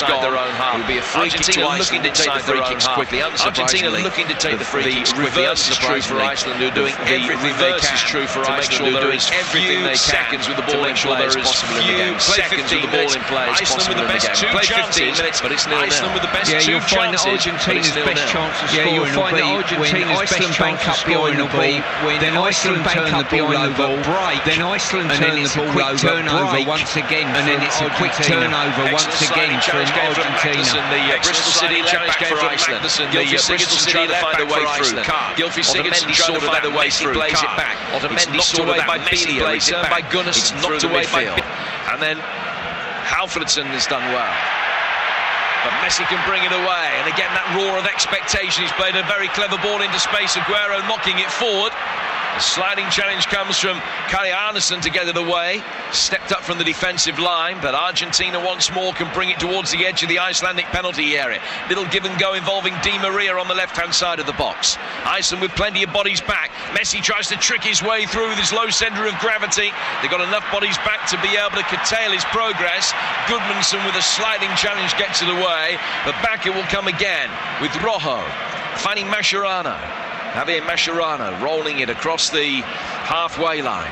their own half. It would be a free kick to Iceland inside their own half. Quickly. Argentina looking to take the free kicks quickly. Reverse is true for Iceland, who are doing everything they can to make sure there is everything they can with the ball in play as possible in the game. Seconds with the ball in play as possible in the game. Play 15 minutes, but it's 0-0. Iceland with the best yeah, two you'll find chances, that Argentina's best chance of scoring you'll find that Argentina's best chance of scoring will be when Iceland turn the ball over, then Iceland turn the ball over, turnover once again, and then it's a quick turnover once again from Argentina. The Bristol City challenge game for Iceland. Gylfi Sigurdsson trying to find a way through. Gylfi Sigurdsson trying to find a way through. Plays it back. It's knocked away by Messi. Plays it by Gunnarsson. It's knocked away by. And then Halfredsson has done well. But Messi can bring it away. And again, that roar of expectation. He's played a very clever ball into space. Aguero knocking it forward. The sliding challenge comes from Kai Arnesson to get it away. Stepped up from the defensive line, but Argentina once more can bring it towards the edge of the Icelandic penalty area. Little give and go involving Di Maria on the left-hand side of the box. Iceland with plenty of bodies back. Messi tries to trick his way through with his low centre of gravity. They've got enough bodies back to be able to curtail his progress. Gudmundsson with a sliding challenge gets it away, but back it will come again with Rojo finding Mascherano. Javier Mascherano rolling it across the halfway line.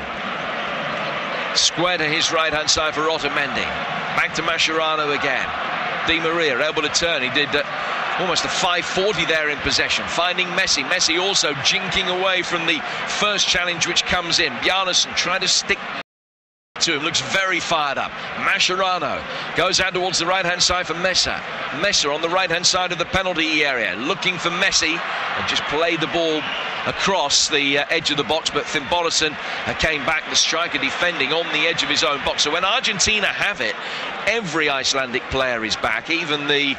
Square to his right-hand side for Otamendi. Back to Mascherano again. Di Maria able to turn. He did almost a 540 there in possession. Finding Messi. Messi also jinking away from the first challenge which comes in. Bjarnason trying to stick to him, looks very fired up. Mascherano goes out towards the right-hand side for Mesa. Mesa on the right-hand side of the penalty area, looking for Messi, and just played the ball across the edge of the box, but Finnbogason came back, the striker defending on the edge of his own box. So when Argentina have it, every Icelandic player is back, even the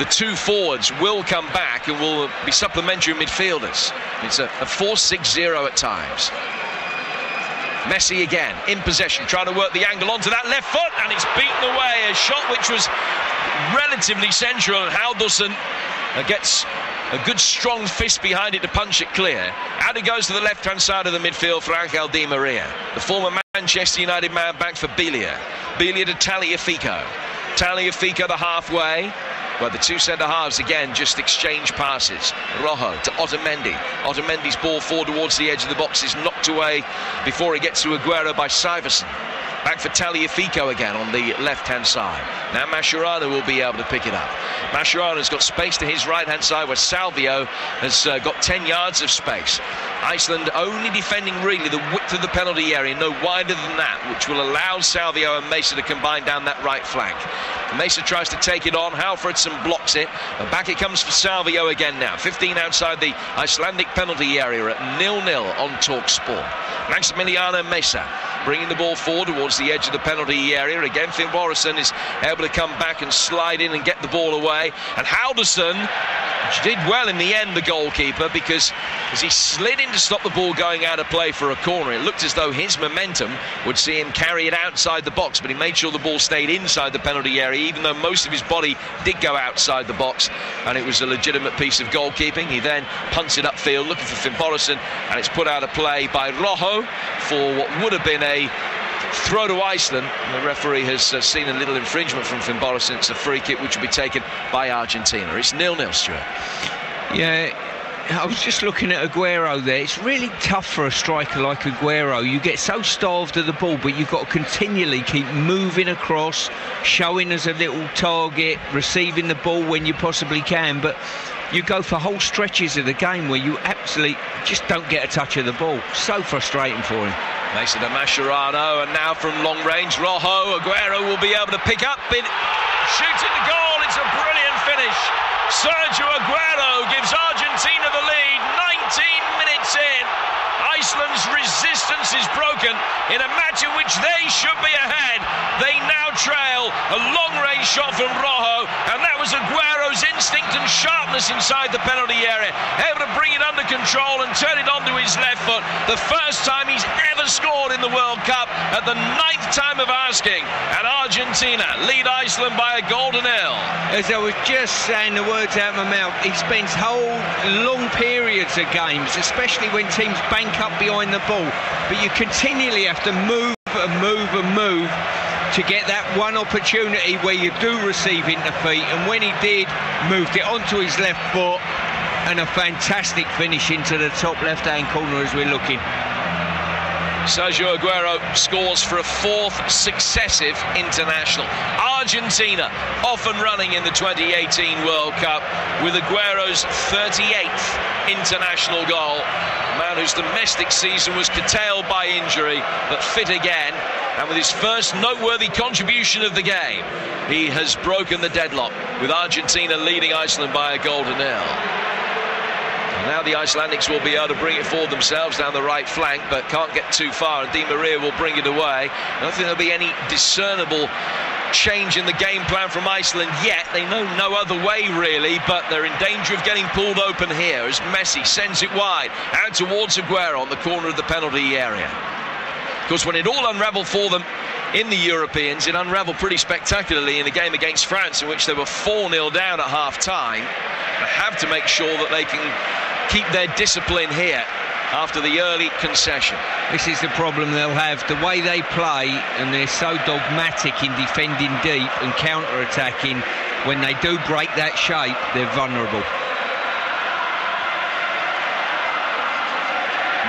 two forwards will come back and will be supplementary midfielders. It's a 4-6-0 at times. Messi again, in possession, trying to work the angle onto that left foot, and it's beaten away. A shot which was relatively central, and Haldursson gets a good strong fist behind it to punch it clear. Out it goes to the left-hand side of the midfield for Angel Di Maria. The former Manchester United man back for Biglia. Biglia to Tagliafico. Tagliafico the halfway. Well, the two centre-halves again just exchange passes. Rojo to Otamendi. Otamendi's ball forward towards the edge of the box is knocked away before he gets to Aguero by Syverson. Back for Tagliafico again on the left-hand side. Now Mascherano will be able to pick it up. Mascherano's got space to his right-hand side where Salvio has got 10 yards of space. Iceland only defending really the width of the penalty area, no wider than that, which will allow Salvio and Mesa to combine down that right flank. Mesa tries to take it on, Halfredsson blocks it, and back it comes for Salvio again now. 15 outside the Icelandic penalty area at 0-0 on TalkSport. Maximiliano Mesa bringing the ball forward towards the edge of the penalty area. Again, Finnbogason is able to come back and slide in and get the ball away. And Haldursson did well in the end, the goalkeeper, because as he slid in to stop the ball going out of play for a corner, it looked as though his momentum would see him carry it outside the box, but he made sure the ball stayed inside the penalty area, even though most of his body did go outside the box, and it was a legitimate piece of goalkeeping. He then punts it upfield, looking for Finnbogason, and it's put out of play by Rojo for what would have been a throw to Iceland. The referee has seen a little infringement from Finnbogason. It's a free kick which will be taken by Argentina. It's 0-0, Stuart. Yeah, I was just looking at Aguero there. It's really tough for a striker like Aguero. You get so starved of the ball, but you've got to continually keep moving across, showing as a little target, receiving the ball when you possibly can, but you go for whole stretches of the game where you absolutely just don't get a touch of the ball. So frustrating for him. Makes it a Mascherano, and now from long range, Rojo. Aguero will be able to pick up it, shoots at the goal. It's a brilliant finish. Sergio Aguero gives Argentina the lead. 19 minutes in, Iceland's resistance is broken in a match in which they should be ahead. They now trail. A long-range shot from Rojo, and that was Aguero's instinct and sharpness inside the penalty area, able to bring it under control and turn it onto his left foot. The first time he's ever scored in the World Cup, at the 9th time of asking, and Argentina lead Iceland by a goal to 0. As I was just saying the words out of my mouth, he spends whole long periods of games, especially when teams bank up behind the ball, but you continually have to move and move and move. to get that one opportunity where you do receive into feet, and when he did, moved it onto his left foot, and a fantastic finish into the top left-hand corner as we're looking. Sergio Aguero scores for a 4th successive international. Argentina off and running in the 2018 World Cup with Aguero's 38th international goal. A man whose domestic season was curtailed by injury, but fit again, and with his first noteworthy contribution of the game, he has broken the deadlock, with Argentina leading Iceland by a 1-0. Now the Icelandics will be able to bring it forward themselves down the right flank, but can't get too far, and Di Maria will bring it away. I don't think there'll be any discernible change in the game plan from Iceland yet. They know no other way really, but they're in danger of getting pulled open here as Messi sends it wide out towards Aguero on the corner of the penalty area. Of course, when it all unravelled for them in the Europeans, it unravelled pretty spectacularly in the game against France, in which they were 4-0 down at half-time. They have to make sure that they can keep their discipline here after the early concession. This is the problem they'll have, the way they play, and they're so dogmatic in defending deep and counter-attacking. When they do break that shape, they're vulnerable.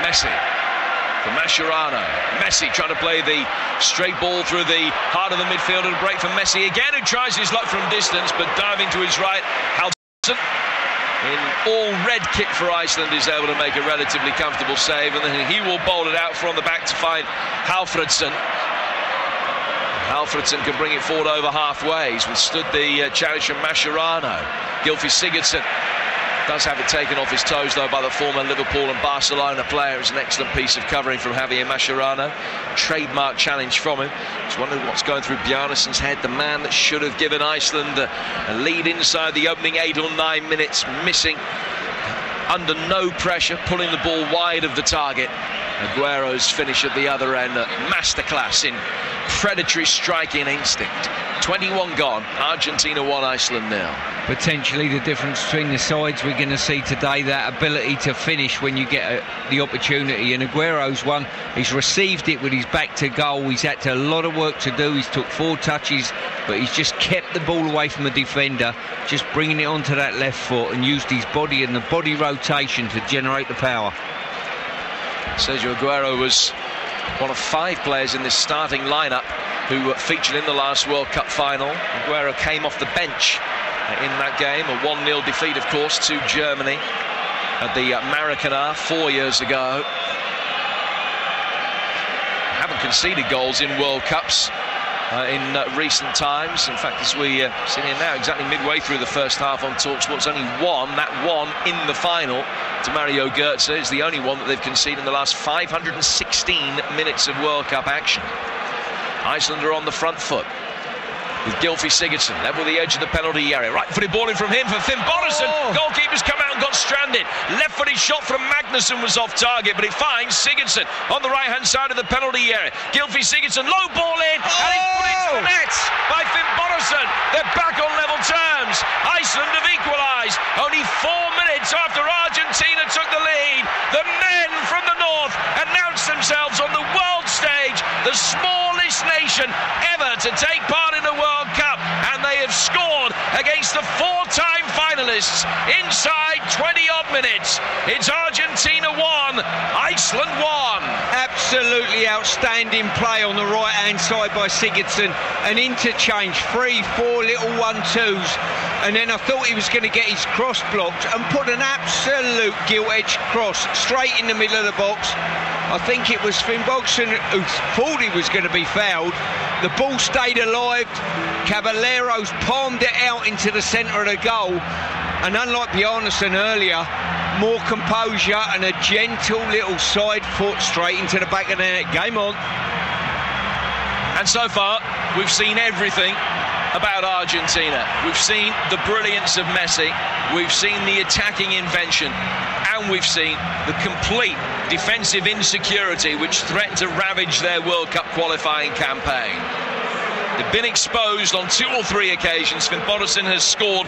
Messi for Mascherano. Messi trying to play the straight ball through the heart of the midfield, and a break from Messi again, who tries his luck from distance, but diving to his right, Halldórsson in all red kit for Iceland is able to make a relatively comfortable save, and then he will bowl it out from the back to find Hallfredsson. Hallfredsson can bring it forward over halfway. He's withstood the challenge from Mascherano. Gylfi Sigurdsson does have it taken off his toes though by the former Liverpool and Barcelona player. It's an excellent piece of covering from Javier Mascherano. Trademark challenge from him. Just wondering what's going through Bjarnason's head. The man that should have given Iceland a lead inside the opening 8 or 9 minutes, missing under no pressure, pulling the ball wide of the target. Aguero's finish at the other end, a masterclass in predatory striking instinct. 21 gone, Argentina 1, Iceland 0. Potentially the difference between the sides we're going to see today, that ability to finish when you get the opportunity. And Aguero's one, he's received it with his back to goal. He's had a lot of work to do. He's took 4 touches, but he's just kept the ball away from the defender, just bringing it onto that left foot, and used his body and the body rotation to generate the power. Sergio Aguero was one of 5 players in this starting lineup who featured in the last World Cup final. Aguero came off the bench in that game, a 1-0 defeat, of course, to Germany at the Maracanã 4 years ago. Haven't conceded goals in World Cups in recent times. In fact, as we sit here now, exactly midway through the first half on TalkSport's only one, that one in the final to Mario Götze, is the only one that they've conceded in the last 516 minutes of World Cup action. Iceland are on the front foot with Gylfi Sigurdsson level the edge of the penalty area. Right-footed ball in from him for Finn Bogason. Goalkeeper's come out and got stranded. Left-footed shot from Magnusson was off target, but it finds Sigurdsson on the right-hand side of the penalty area. Gylfi Sigurdsson, low ball in, and it's put into the net by Finn Bogason. They're back on level terms. Iceland have equalised only 4 minutes after Argentina took the lead. The men from the north announced themselves on the world stage, the smallest nation ever to take part in a World Cup, and they have scored against the 4-time finalists inside 20-odd minutes. It's Argentina 1, Iceland 1. Absolutely outstanding play on the right-hand side by Sigurdsson. An interchange, 3-4 little 1-2s, and then I thought he was going to get his cross blocked and put an absolute gilt-edged cross straight in the middle of the box. I think it was Finn Bogason who thought he was going to be fouled. The ball stayed alive. Caballeros palmed it out into the centre of the goal, and unlike Bjarnason earlier, more composure and a gentle little side foot straight into the back of the net. Game on. And so far we've seen everything about Argentina. We've seen the brilliance of Messi, we've seen the attacking invention, and we've seen the complete defensive insecurity which threatened to ravage their World Cup qualifying campaign. They've been exposed on 2 or 3 occasions. Finn Bogason has scored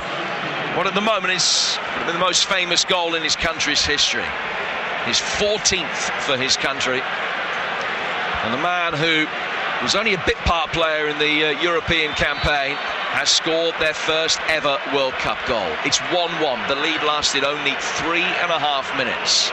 what at the moment is the most famous goal in his country's history. His 14th for his country. And the man who was only a bit part player in the European campaign, has scored their first ever World Cup goal. It's 1-1. The lead lasted only 3.5 minutes.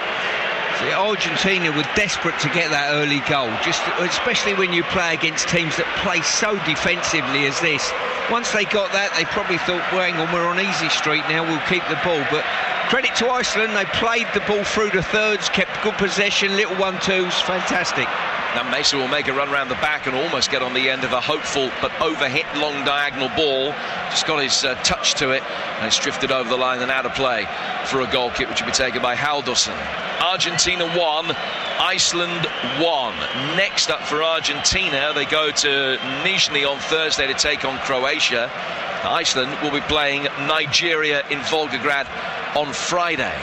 Argentina were desperate to get that early goal, especially when you play against teams that play so defensively as this. Once they got that, they probably thought, well, hang on, we're on easy street now, we'll keep the ball. But credit to Iceland, they played the ball through the thirds, kept good possession, little 1-2s, fantastic. Now Mesa will make a run around the back and almost get on the end of a hopeful but overhit long diagonal ball. Just got his touch to it, and it's drifted over the line and out of play for a goal kick, which will be taken by Halldórsson. Argentina 1, Iceland 1. Next up for Argentina, they go to Nizhny on Thursday to take on Croatia. Iceland will be playing Nigeria in Volgograd on Friday.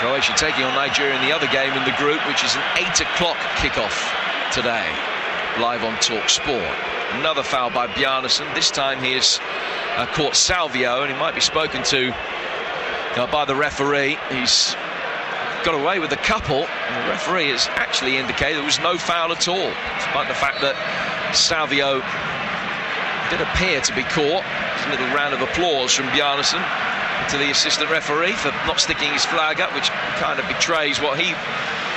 Croatia taking on Nigeria in the other game in the group, which is an 8 o'clock kickoff today, live on Talk Sport. Another foul by Bjarnason. This time he has caught Salvio, and he might be spoken to by the referee. He's got away with a couple, and the referee has actually indicated there was no foul at all, despite the fact that Salvio did appear to be caught. There's a little round of applause from Bjarnason to the assistant referee for not sticking his flag up, which kind of betrays what he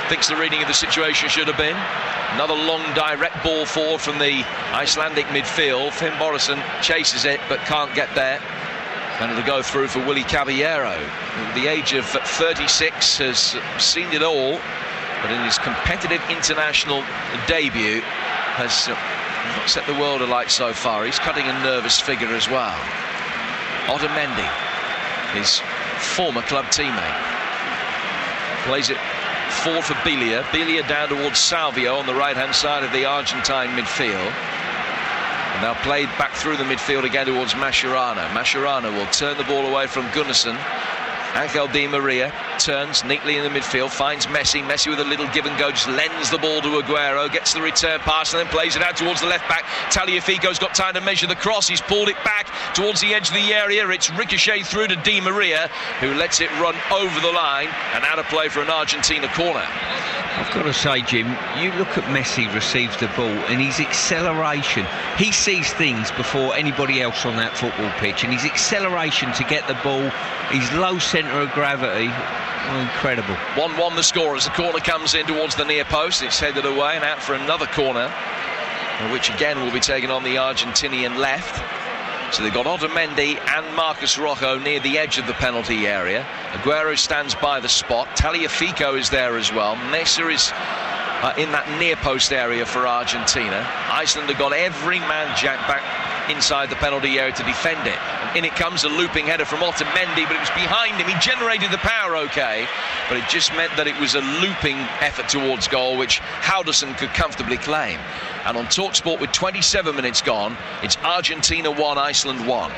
thinks the reading of the situation should have been. Another long direct ball forward from the Icelandic midfield. Finn Borisson chases it but can't get there, and it'll go through for Willy Caballero, who at the age of 36 has seen it all, but in his competitive international debut has not set the world alight so far. He's cutting a nervous figure as well. Otamendi, his former club teammate, plays it forward for Belia. Belia down towards Salvio on the right-hand side of the Argentine midfield. And now played back through the midfield again towards Mascherano. Mascherano will turn the ball away from Gunnarsson. Angel Di Maria turns neatly in the midfield, finds Messi. Messi with a little give and go, just lends the ball to Aguero, gets the return pass and then plays it out towards the left back. Tagliafico's got time to measure the cross. He's pulled it back towards the edge of the area. It's ricocheted through to Di Maria, who lets it run over the line and out of play for an Argentina corner. I've got to say, Jim, you look at Messi receives the ball and his acceleration. He sees things before anybody else on that football pitch, and his acceleration to get the ball, his low centre of gravity, incredible. 1-1 the score as the corner comes in towards the near post. It's headed away and out for another corner, which again will be taken on the Argentinian left. So they've got Otamendi and Marcos Rojo near the edge of the penalty area. Aguero stands by the spot. Tagliafico is there as well. Mesa is in that near post area for Argentina. Iceland have got every man jacked back inside the penalty area to defend it. And in it comes a looping header from Otamendi, but it was behind him. He generated the power okay, but it just meant that it was a looping effort towards goal, which Halldórsson could comfortably claim. And on TalkSport with 27 minutes gone, it's Argentina 1, Iceland 1.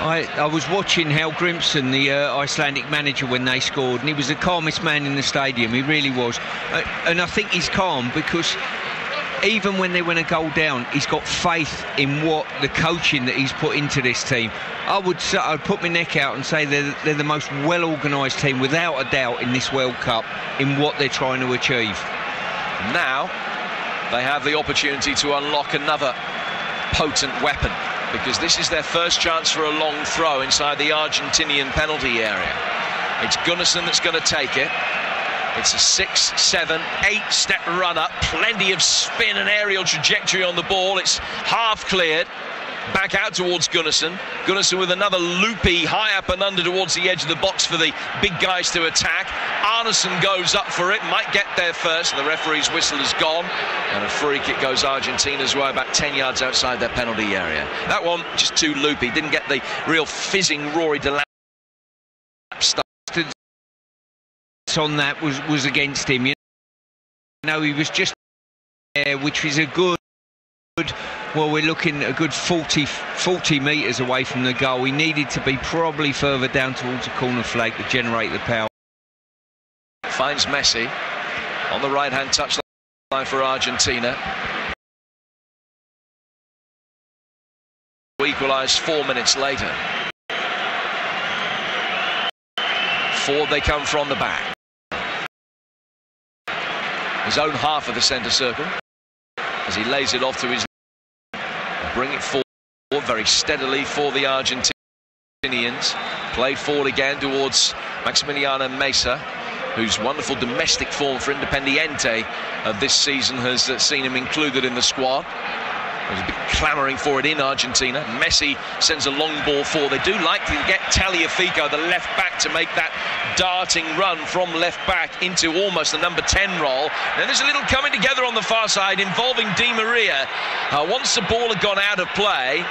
I was watching Hal Grimson, the Icelandic manager, when they scored, and he was the calmest man in the stadium. He really was. And I think he's calm because even when they win a goal down, he's got faith in what the coaching that he's put into this team. I'd put my neck out and say they're the most well-organised team, without a doubt, in this World Cup, in what they're trying to achieve. Now they have the opportunity to unlock another potent weapon, because this is their first chance for a long throw inside the Argentinian penalty area. It's Gunnarsson that's going to take it. It's a 6, 7, 8 step run up, plenty of spin and aerial trajectory on the ball. It's half cleared, back out towards Gunnarsson. Gunnarsson with another loopy high up and under towards the edge of the box for the big guys to attack. Arneson goes up for it, might get there first, and the referee's whistle is gone, and a free kick goes Argentina's way, about 10 yards outside their penalty area. That one just too loopy, didn't get the real fizzing Rory Delap stuff. On that was against him, you know, he was just there, which was a good, well, we're looking at a good 40 metres away from the goal. He needed to be probably further down towards the corner flag to generate the power. Finds Messi on the right hand touchline for Argentina. Equalised 4 minutes later. Forward they come from the back. His own half of the centre circle. as he lays it off to his bring it forward very steadily for the Argentinians. Played forward again towards Maximiliano Mesa, whose wonderful domestic form for Independiente this season has seen him included in the squad. There's a big clamouring for it in Argentina. Messi sends a long ball forward. They do like to get Tagliafico, the left back, to make that darting run from left back into almost the number 10 role. Then there's a little coming together on the far side involving Di Maria. Once the ball had gone out of play,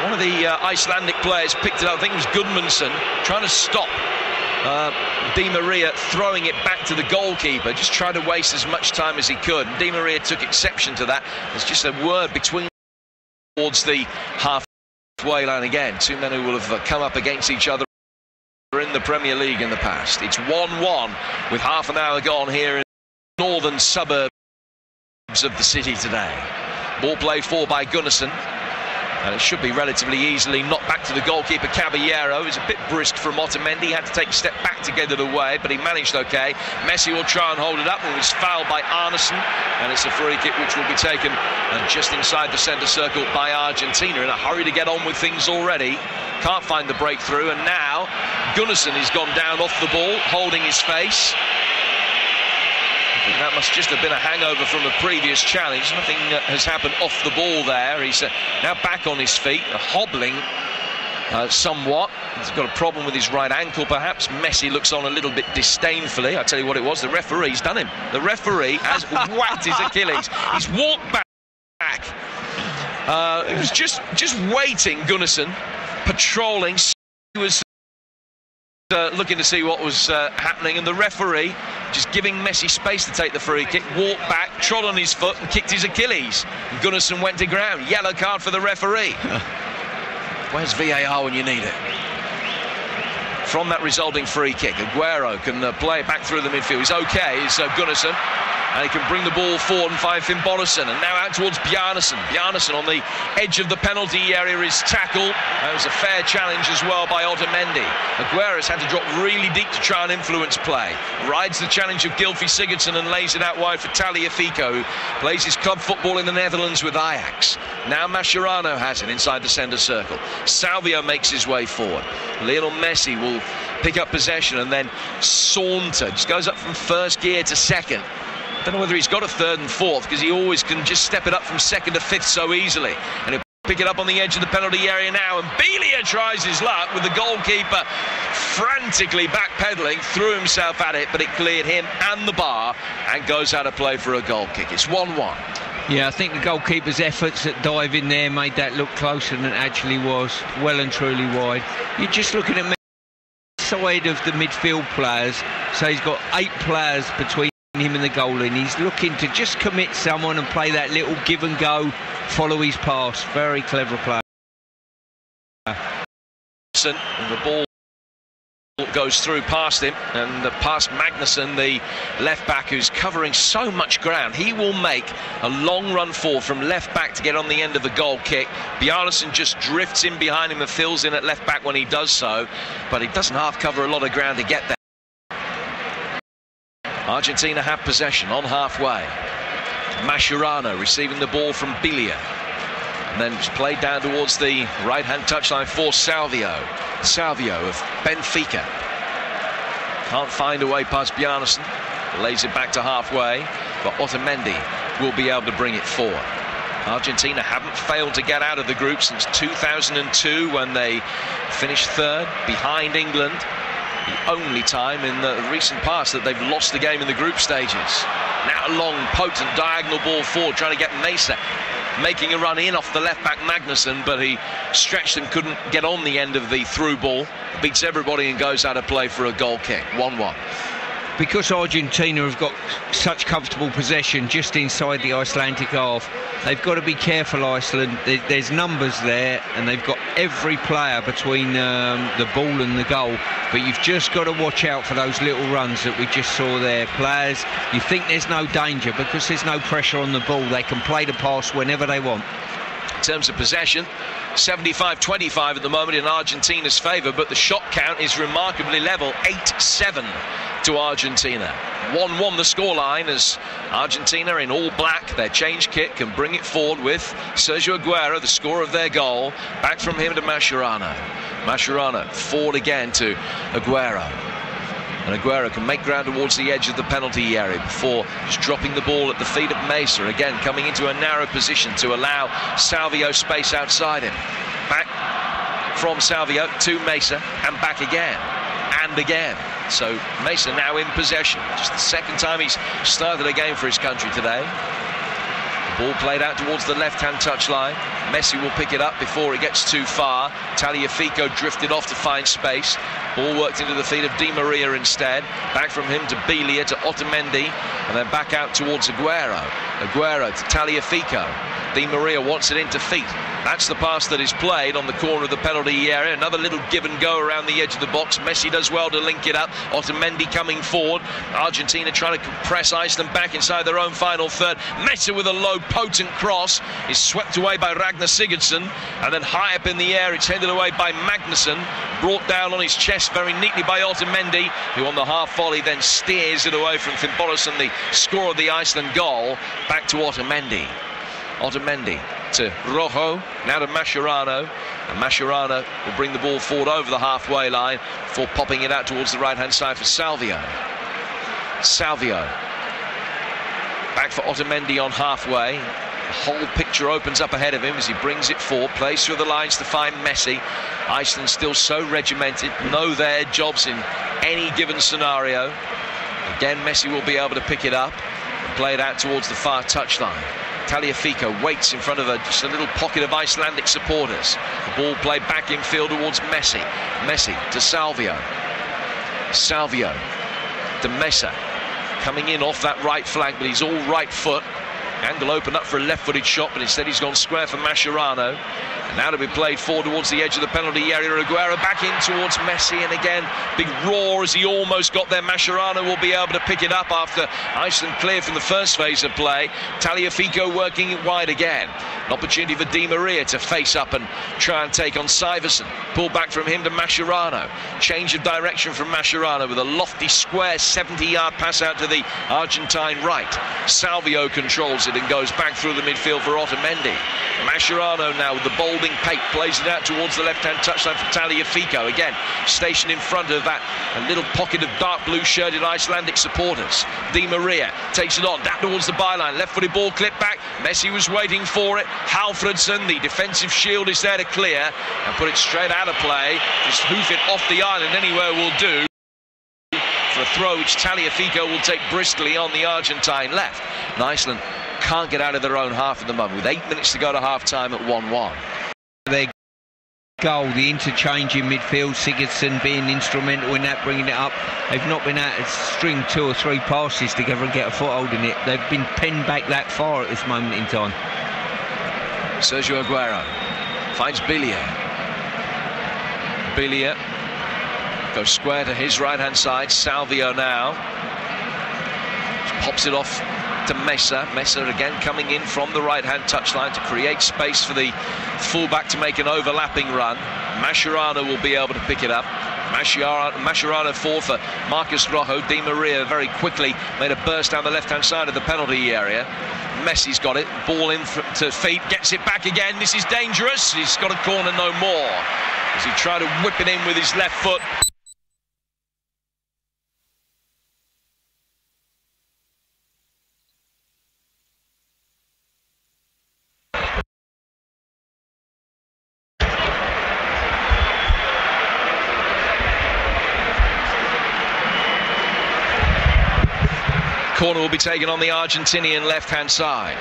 one of the Icelandic players picked it up. I think it was Gudmundsson, trying to stop Di Maria throwing it back to the goalkeeper, just trying to waste as much time as he could. And Di Maria took exception to that. There's just a word between towards the halfway line again. Two men who will have come up against each other in the Premier League in the past. It's 1-1 with half an hour gone here in the northern suburbs of the city today. Ball played forward by Gunnarsson. And it should be relatively easily knocked back to the goalkeeper, Caballero. He's a bit brisk from Otamendi. Had to take a step back to get it away, but he managed okay. Messi will try and hold it up and was fouled by Arneson. And it's a free kick which will be taken just inside the centre circle by Argentina. In a hurry to get on with things already. Can't find the breakthrough. And now Gunnarsson has gone down off the ball, holding his face. That must just have been a hangover from a previous challenge. Nothing has happened off the ball there. He's now back on his feet, hobbling somewhat. He's got a problem with his right ankle, perhaps. Messi looks on a little bit disdainfully. I tell you what it was, the referee's done him. The referee has whacked his Achilles. He's walked back. He was just waiting, Gunnarsson, patrolling. He was looking to see what was happening, and the referee, just giving Messi space to take the free kick, walked back, trod on his foot and kicked his Achilles. And Gunnarsson went to ground. Yellow card for the referee. Where's VAR when you need it? From that resulting free kick, Aguero can play it back through the midfield. He's okay, it's Gunnarsson. And he can bring the ball forward and find Finn Borisson. And now out towards Bjarnason. Bjarnason on the edge of the penalty area is tackled. That was a fair challenge as well by Otamendi. Aguero's had to drop really deep to try and influence play. Rides the challenge of Gylfi Sigurdsson and lays it out wide for Tagliafico, who plays his club football in the Netherlands with Ajax. Now Mascherano has it inside the centre circle. Salvio makes his way forward. Lionel Messi will pick up possession and then saunter. Just goes up from first gear to second. Don't know whether he's got a third and fourth, because he always can just step it up from second to fifth so easily. And he'll pick it up on the edge of the penalty area now. And Belia tries his luck with the goalkeeper frantically backpedaling, threw himself at it, but it cleared him and the bar and goes out of play for a goal kick. It's 1-1. Yeah, I think the goalkeeper's efforts at diving there made that look closer than it actually was. Well and truly wide. You're just looking at the side of the midfield players. So he's got 8 players between him and the goal, and he's looking to just commit someone and play that little give and go, follow his pass. Very clever player. And the ball goes through past him and past Magnusson, the left back, who's covering so much ground. He will make a long run forward from left back to get on the end of the goal kick. Bjarnason just drifts in behind him and fills in at left back when he does so, but he doesn't half cover a lot of ground to get there. Argentina have possession on halfway. Mascherano receiving the ball from Belia. And then it's played down towards the right-hand touchline for Salvio. Salvio of Benfica. Can't find a way past Bjarnason. Lays it back to halfway. But Otamendi will be able to bring it forward. Argentina haven't failed to get out of the group since 2002, when they finished third behind England. The only time in the recent past that they've lost the game in the group stages. Now a long, potent diagonal ball forward, trying to get Mesa, making a run in off the left back Magnusson, but he stretched and couldn't get on the end of the through ball. Beats everybody and goes out of play for a goal kick. 1-1. Because Argentina have got such comfortable possession just inside the Icelandic half, they've got to be careful, Iceland. There's numbers there, and they've got every player between the ball and the goal. But you've just got to watch out for those little runs that we just saw there. Players, you think there's no danger because there's no pressure on the ball. They can play the pass whenever they want. In terms of possession, 75-25 at the moment in Argentina's favour, but the shot count is remarkably level, 8-7 to Argentina. 1-1 the scoreline as Argentina in all black, their change kit, can bring it forward with Sergio Aguero, the scorer of their goal. Back from him to Mascherano. Mascherano forward again to Aguero. And Aguero can make ground towards the edge of the penalty area before just dropping the ball at the feet of Mesa. Again, coming into a narrow position to allow Salvio space outside him. Back from Salvio to Mesa and back again and again. So Mesa now in possession. Just the second time he's started a game for his country today. The ball played out towards the left-hand touchline. Messi will pick it up before it gets too far. Tagliafico drifted off to find space. Ball worked into the feet of Di Maria instead. Back from him to Belia, to Otamendi, and then back out towards Aguero. Aguero to Tagliafico. Di Maria wants it into feet. That's the pass that is played on the corner of the penalty area. Another little give and go around the edge of the box. Messi does well to link it up. Otamendi coming forward. Argentina trying to compress Iceland back inside their own final third. Mesa with a low, potent cross is swept away by Ragnar Sigurdsson, and then high up in the air it's headed away by Magnusson, brought down on his chest very neatly by Otamendi, who on the half volley then steers it away from Fimborason, the scorer of the Iceland goal. Back to Otamendi. Otamendi to Rojo, now to Mascherano, and Mascherano will bring the ball forward over the halfway line before popping it out towards the right-hand side for Salvio. Salvio back for Otamendi on halfway. The whole picture opens up ahead of him as he brings it forward, plays through the lines to find Messi. Iceland still so regimented, know their jobs in any given scenario. Again, Messi will be able to pick it up and play it out towards the far touchline. Tagliafico waits in front of just a little pocket of Icelandic supporters. The ball played back in field towards Messi. Messi to Salvio. Salvio to Mesa. Coming in off that right flank, but he's all right foot. Angle opened up for a left-footed shot, but instead he's gone square for Mascherano. And now to be played forward towards the edge of the penalty area. Aguero back in towards Messi, and again, big roar as he almost got there. Mascherano will be able to pick it up after Iceland cleared from the first phase of play. Tagliafico working it wide again. An opportunity for Di Maria to face up and try and take on Syverson. Pull back from him to Mascherano. Change of direction from Mascherano with a lofty square 70-yard pass out to the Argentine right. Salvio controls it and goes back through the midfield for Otamendi. Mascherano now with the balding pate plays it out towards the left-hand touchline for Tagliafico. Again, stationed in front of that a little pocket of dark blue shirted Icelandic supporters. Di Maria takes it on, down towards the byline. Left-footed ball clipped back. Messi was waiting for it. Halfredsson, the defensive shield, is there to clear and put it straight out of play. Just hoof it off the island anywhere will do. For a throw which Tagliafico will take briskly on the Argentine left. And Iceland can't get out of their own half at the moment with 8 minutes to go to half-time at 1-1. Their goal, the interchange in midfield, Sigurdsson being instrumental in that, bringing it up. They've not been able to string 2 or 3 passes together and get a foothold in it. They've been penned back that far at this moment in time. Sergio Aguero finds Belia. Belia goes square to his right-hand side. Salvio now just pops it off to Mesa. Mesa again coming in from the right-hand touchline to create space for the fullback to make an overlapping run. Mascherano will be able to pick it up. Mascherano forward for Marcus Rojo. Di Maria very quickly made a burst down the left-hand side of the penalty area. Messi's got it, ball in to feet, gets it back again. This is dangerous. He's got a corner no more as he tried to whip it in with his left foot. Corner will be taken on the Argentinian left-hand side.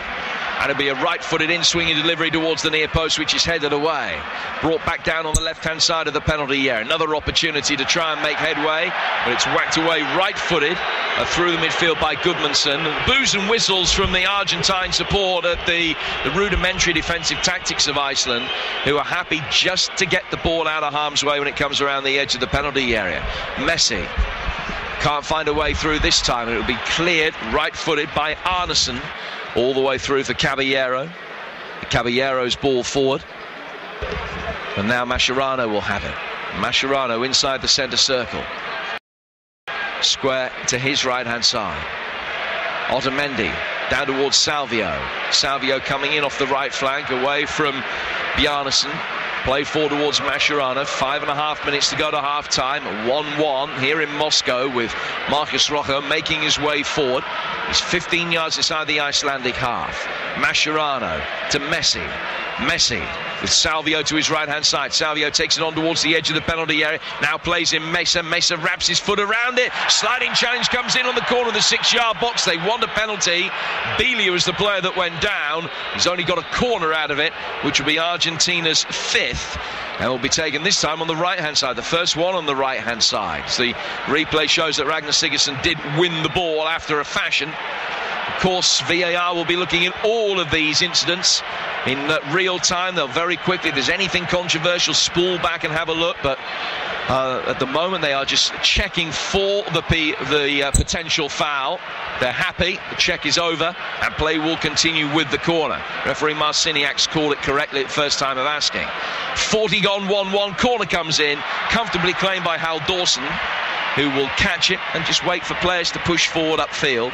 And it'll be a right-footed in-swinging delivery towards the near post, which is headed away. Brought back down on the left-hand side of the penalty area. Another opportunity to try and make headway, but it's whacked away right-footed through the midfield by Gudmundsson. Boos and whistles from the Argentine support at the rudimentary defensive tactics of Iceland, who are happy just to get the ball out of harm's way when it comes around the edge of the penalty area. Messi can't find a way through this time. It will be cleared right-footed by Arneson all the way through for Caballero. Caballero's ball forward. And now Mascherano will have it. Mascherano inside the centre circle. square to his right-hand side. Otamendi down towards Salvio. Salvio coming in off the right flank, away from Bjarnason. Play forward towards Mascherano. 5.5 minutes to go to half-time. 1-1 here in Moscow, with Marcus Rojo making his way forward. He's 15 yards inside the Icelandic half. Mascherano to Messi. Messi with Salvio to his right-hand side. Salvio takes it on towards the edge of the penalty area. Now plays in Mesa. Mesa wraps his foot around it. Sliding challenge comes in on the corner of the 6-yard box. They want a penalty. Belia was the player that went down. He's only got a corner out of it, which will be Argentina's 5th. And will be taken this time on the right-hand side. The first one on the right-hand side. So the replay shows that Ragnar Sigurdsson did win the ball after a fashion. Of course, VAR will be looking at all of these incidents in real time. They'll very quickly, if there's anything controversial, spool back and have a look. But at the moment, they are just checking for the potential foul. They're happy. The check is over, and play will continue with the corner. Referee Marciniak's called it correctly at first time of asking. 40 gone, 1-1. Corner comes in, comfortably claimed by Hal Dawson, who will catch it and just wait for players to push forward upfield.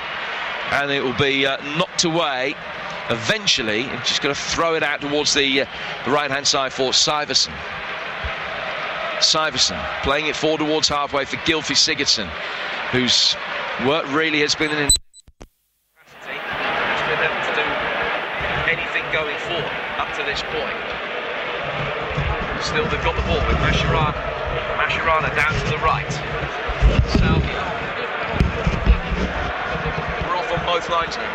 And it will be knocked away eventually. And just going to throw it out towards the right-hand side for Syversen. Syversen playing it forward towards halfway for Gylfi Sigurdsson, whose work really has been an capacity. Has been able to do anything going forward up to this point. Still, they've got the ball with Mascherano. Mascherano down to the right. Salvio. Both lines now.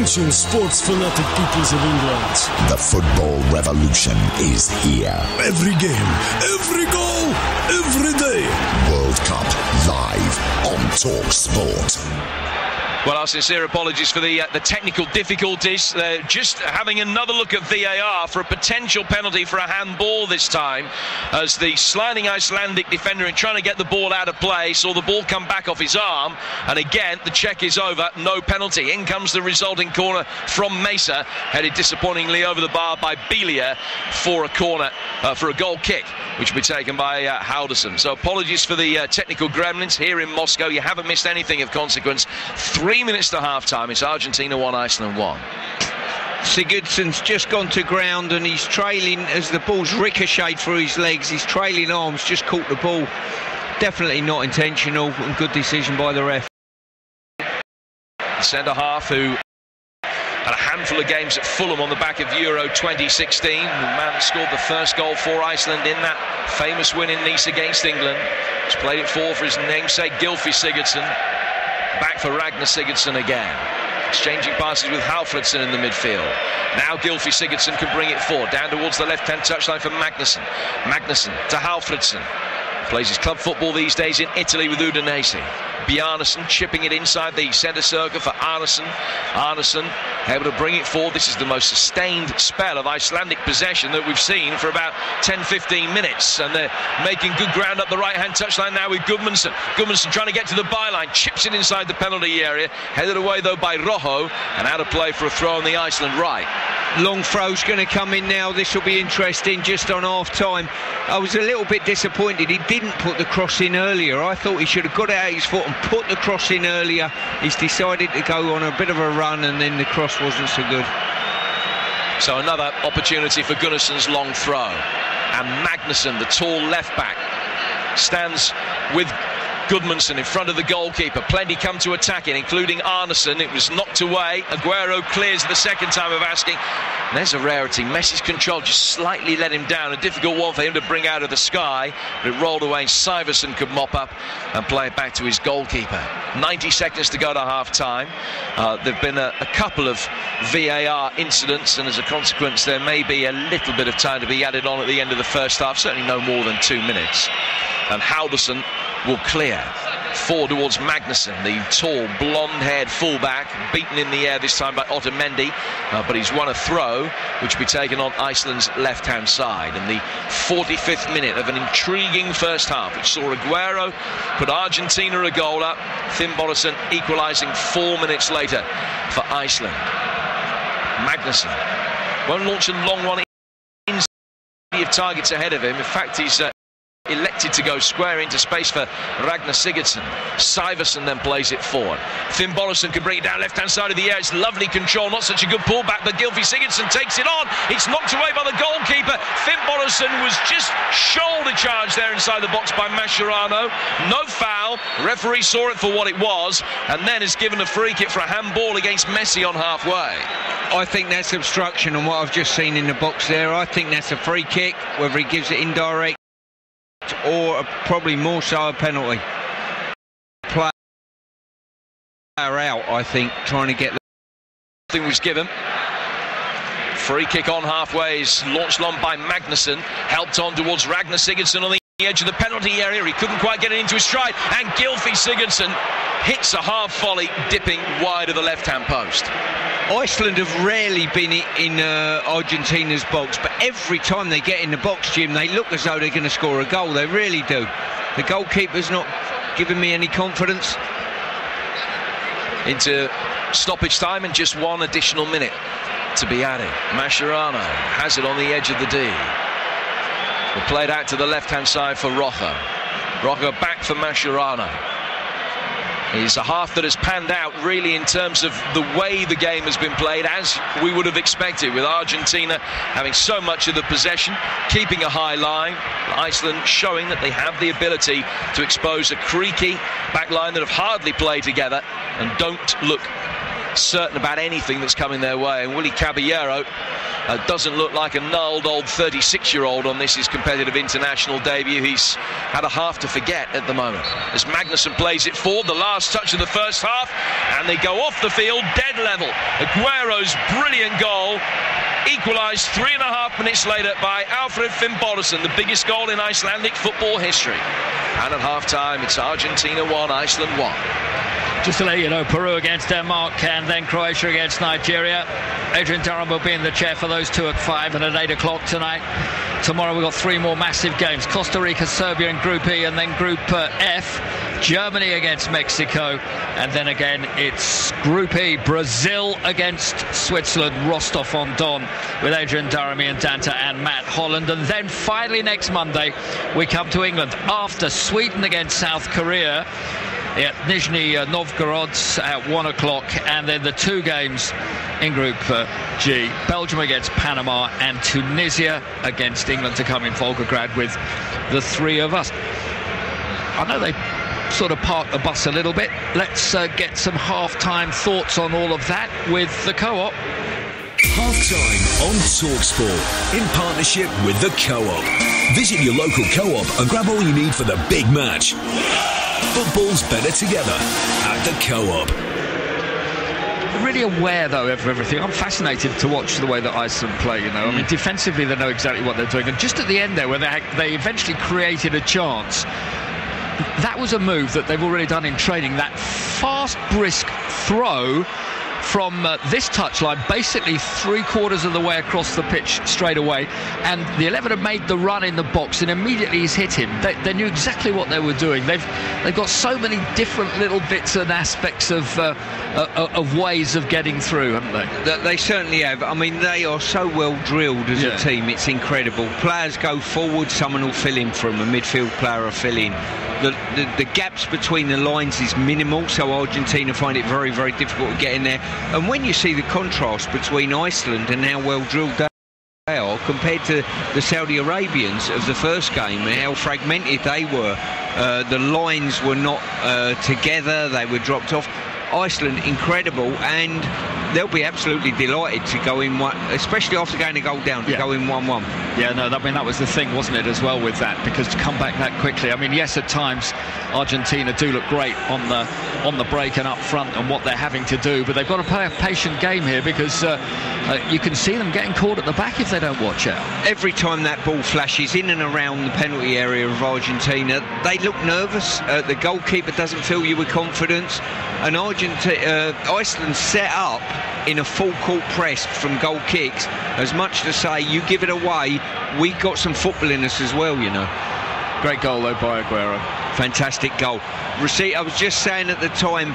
Attention, sports fanatic peoples of England. The football revolution is here. Every game, every goal, every day. World Cup live on Talk Sport. Well, our sincere apologies for the technical difficulties. They're just having another look at VAR for a potential penalty for a handball this time, as the sliding Icelandic defender, in trying to get the ball out of play, saw the ball come back off his arm, and again the check is over. No penalty. In comes the resulting corner from Mesa, headed disappointingly over the bar by Belia for a corner, for a goal kick, which will be taken by Halderson. So apologies for the technical gremlins here in Moscow. You haven't missed anything of consequence. 3 minutes to half-time. It's Argentina 1, Iceland 1. Sigurdsson's just gone to ground, and he's trailing as the ball's ricocheted through his legs. His trailing arms just caught the ball. Definitely not intentional, and good decision by the ref. The centre-half, who had a handful of games at Fulham on the back of Euro 2016. The man that scored the first goal for Iceland in that famous win in Nice against England. He's played it forward for his namesake Gylfi Sigurdsson. Back for Ragnar Sigurdsson again. Exchanging passes with Halfredsson in the midfield. Now Gylfi Sigurdsson can bring it forward, down towards the left-hand touchline for Magnusson. Magnusson to Halfredsson. Plays his club football these days in Italy with Udinese. Bjarnason chipping it inside the centre circle for Arnason. Arnason able to bring it forward. This is the most sustained spell of Icelandic possession that we've seen for about 10-15 minutes, and they're making good ground up the right-hand touchline now with Gudmundsson. Gudmundsson trying to get to the byline, chips it inside the penalty area, headed away though by Rojo, and out of play for a throw on the Iceland right. Long throw's going to come in now. This will be interesting just on half-time. I was a little bit disappointed he didn't put the cross in earlier. I thought he should have got it out his foot and put the cross in earlier. He's decided to go on a bit of a run, and then the cross wasn't so good. So another opportunity for Gunnarsson's long throw. And Magnusson, the tall left-back, stands with Gudmundsson in front of the goalkeeper. Plenty come to attack it, including Arnason. It was knocked away. Aguero clears the second time of asking. And there's a rarity. Messi's control just slightly let him down. A difficult one for him to bring out of the sky. But it rolled away. Syversen could mop up and play it back to his goalkeeper. 90 seconds to go to half-time. There have been a couple of VAR incidents, and as a consequence there may be a little bit of time to be added on at the end of the first half. Certainly no more than 2 minutes. And Halderson will clear forward towards Magnusson, the tall blonde-haired fullback, beaten in the air this time by Otamendi, but he's won a throw which will be taken on Iceland's left-hand side. In the 45th minute of an intriguing first half, which saw Aguero put Argentina a goal up, Finnbogason equalising 4 minutes later for Iceland. Magnusson Won't launch a long one in of targets ahead of him. In fact, he's elected to go square into space for Ragnar Sigurdsson. Syverson then plays it forward. Finn Bollesen can bring it down left-hand side of the air. It's lovely control, not such a good pullback, but Gylfi Sigurdsson takes it on. It's knocked away by the goalkeeper. Finn Bollesen was just shoulder charged there inside the box by Mascherano. No foul. Referee saw it for what it was, and then has given a free kick for a handball against Messi on halfway. I think that's obstruction on what I've just seen in the box there. I think that's a free kick, whether he gives it indirect or probably more so a penalty. Player out, I think, trying to get the thing was given. Free kick on halfway is launched long by Magnusson, helped on towards Ragnar Sigurdsson on the edge of the penalty area. He couldn't quite get it into his stride, and Gylfi Sigurdsson hits a half volley, dipping wide of the left-hand post. Iceland have rarely been in Argentina's box, but every time they get in the box, Jim, they look as though they're going to score a goal. They really do. The goalkeeper's not giving me any confidence. Into stoppage time and just one additional minute to be added. Mascherano has it on the edge of the D. We're played out to the left-hand side for Rojo. Rojo back for Mascherano. It's a half that has panned out really in terms of the way the game has been played, as we would have expected, with Argentina having so much of the possession, keeping a high line. Iceland showing that they have the ability to expose a creaky back line that have hardly played together and don't look certain about anything that's coming their way. And Willy Caballero doesn't look like a gnarled old 36-year-old on this his competitive international debut. He's had a half to forget at the moment. As Magnusson plays it forward, the last touch of the first half, and they go off the field dead level. Aguero's brilliant goal equalised 3.5 minutes later by Alfred Finnbogason, the biggest goal in Icelandic football history. And at half-time, it's Argentina 1, Iceland 1. Just to let you know, Peru against Denmark and then Croatia against Nigeria. Adrian Durham will be in the chair for those two at 5 and at 8 o'clock tonight. Tomorrow we've got 3 more massive games. Costa Rica, Serbia in Group E, and then Group F. Germany against Mexico. And then again, it's Group E, Brazil against Switzerland, Rostov-on-Don, with Adrian Durham, Ian Danta and Matt Holland. And then finally next Monday, we come to England after Sweden against South Korea at Nizhny Novgorod at 1 o'clock, and then the 2 games in Group G, Belgium against Panama and Tunisia against England to come in Volgograd with the 3 of us. I know they sort of parked the bus a little bit. Let's get some half-time thoughts on all of that with the Co-op. Half-time on TalkSport in partnership with the Co-op. Visit your local Co-op and grab all you need for the big match. Football's better together at the Co-op. Really aware, though, of everything. I'm fascinated to watch the way that Iceland play, you know. I mean, defensively, they know exactly what they're doing. And just at the end there, where they eventually created a chance, that was a move that they've already done in training. That fast, brisk throw from this touchline, basically 3/4 of the way across the pitch straight away, and the 11 had made the run in the box, and immediately he's hit him. They knew exactly what they were doing. They've got so many different little bits and aspects of ways of getting through, haven't they? They certainly have. I mean, they are so well drilled as a team. It's incredible. Players go forward, someone will fill in for them. A midfield player will fill in. The gaps between the lines is minimal, so Argentina find it very, very difficult to get in there. And when you see the contrast between Iceland and how well drilled they are compared to the Saudi Arabians of the first game, and how fragmented they were, the lines were not together, they were dropped off. Iceland, incredible, and they'll be absolutely delighted to go in one, especially after going a goal down, to go in 1-1. Yeah, no, I mean, that was the thing, wasn't it, as well, with that, because to come back that quickly, I mean, yes, at times Argentina do look great on the break and up front and what they're having to do, but they've got to play a patient game here, because you can see them getting caught at the back if they don't watch out. Every time that ball flashes in and around the penalty area of Argentina, they look nervous. The goalkeeper doesn't fill you with confidence, and Iceland set up in a full court press from goal kicks, as much to say, you give it away, we got some football in us as well, you know. Great goal though by Aguero. Fantastic goal. I was just saying at the time,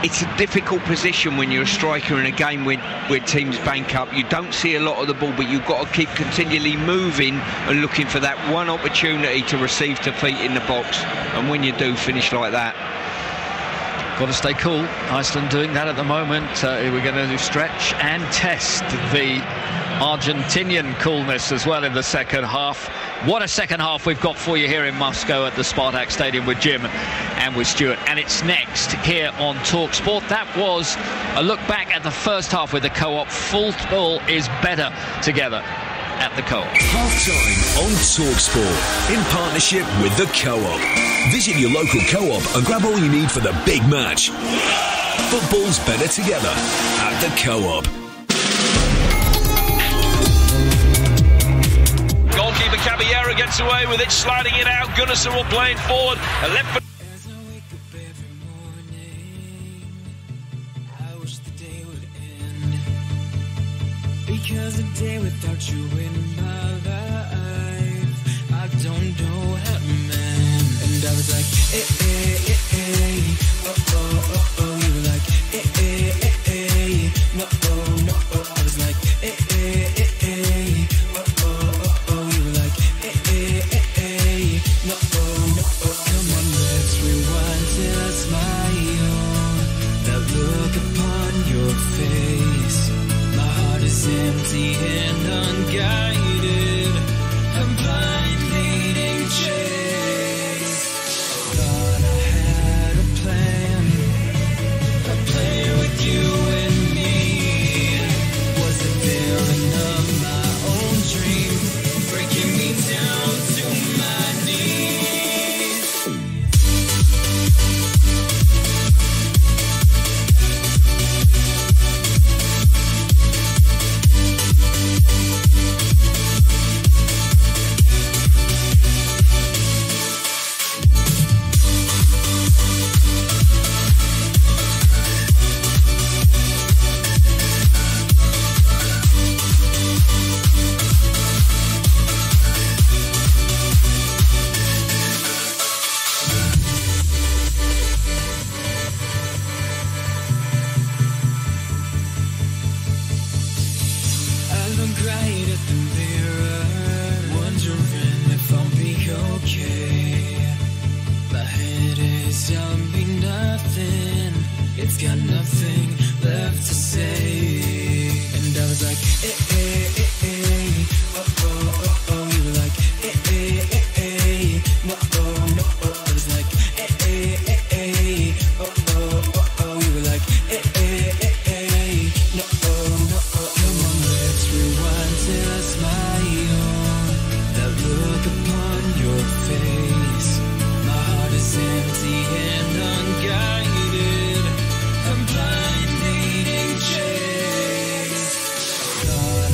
it's a difficult position when you're a striker in a game where teams bank up. You don't see a lot of the ball, but you've got to keep continually moving and looking for that one opportunity to receive defeat in the box. And when you do, finish like that. Got to stay cool. Iceland doing that at the moment. We're going to stretch and test the Argentinian coolness as well in the second half. What a second half we've got for you here in Moscow at the Spartak Stadium with Jim and with Stuart. And it's next here on TalkSport. That was a look back at the first half with the Co-op. Football is better together at the Co-op. Half-time on TalkSport in partnership with the Co-op. Visit your local Co-op and grab all you need for the big match. Football's better together at the Co-op. Goalkeeper Caballero gets away with it, sliding it out. Gunnarsson will play it forward. A left foot. Because a day without you in my life, I don't know how to mend. And I was like, oh, oh, oh, oh. You were like, no, oh, no, oh. I was like, oh, oh, oh, oh. You were like, no, oh, no, oh. Come on, let's rewind till I smile. That look upon your face. My heart is empty and unguided. I'm blind leading chase. Thought I had a plan with you and me. Was it villain of my own dream, breaking me down to my knees? Thought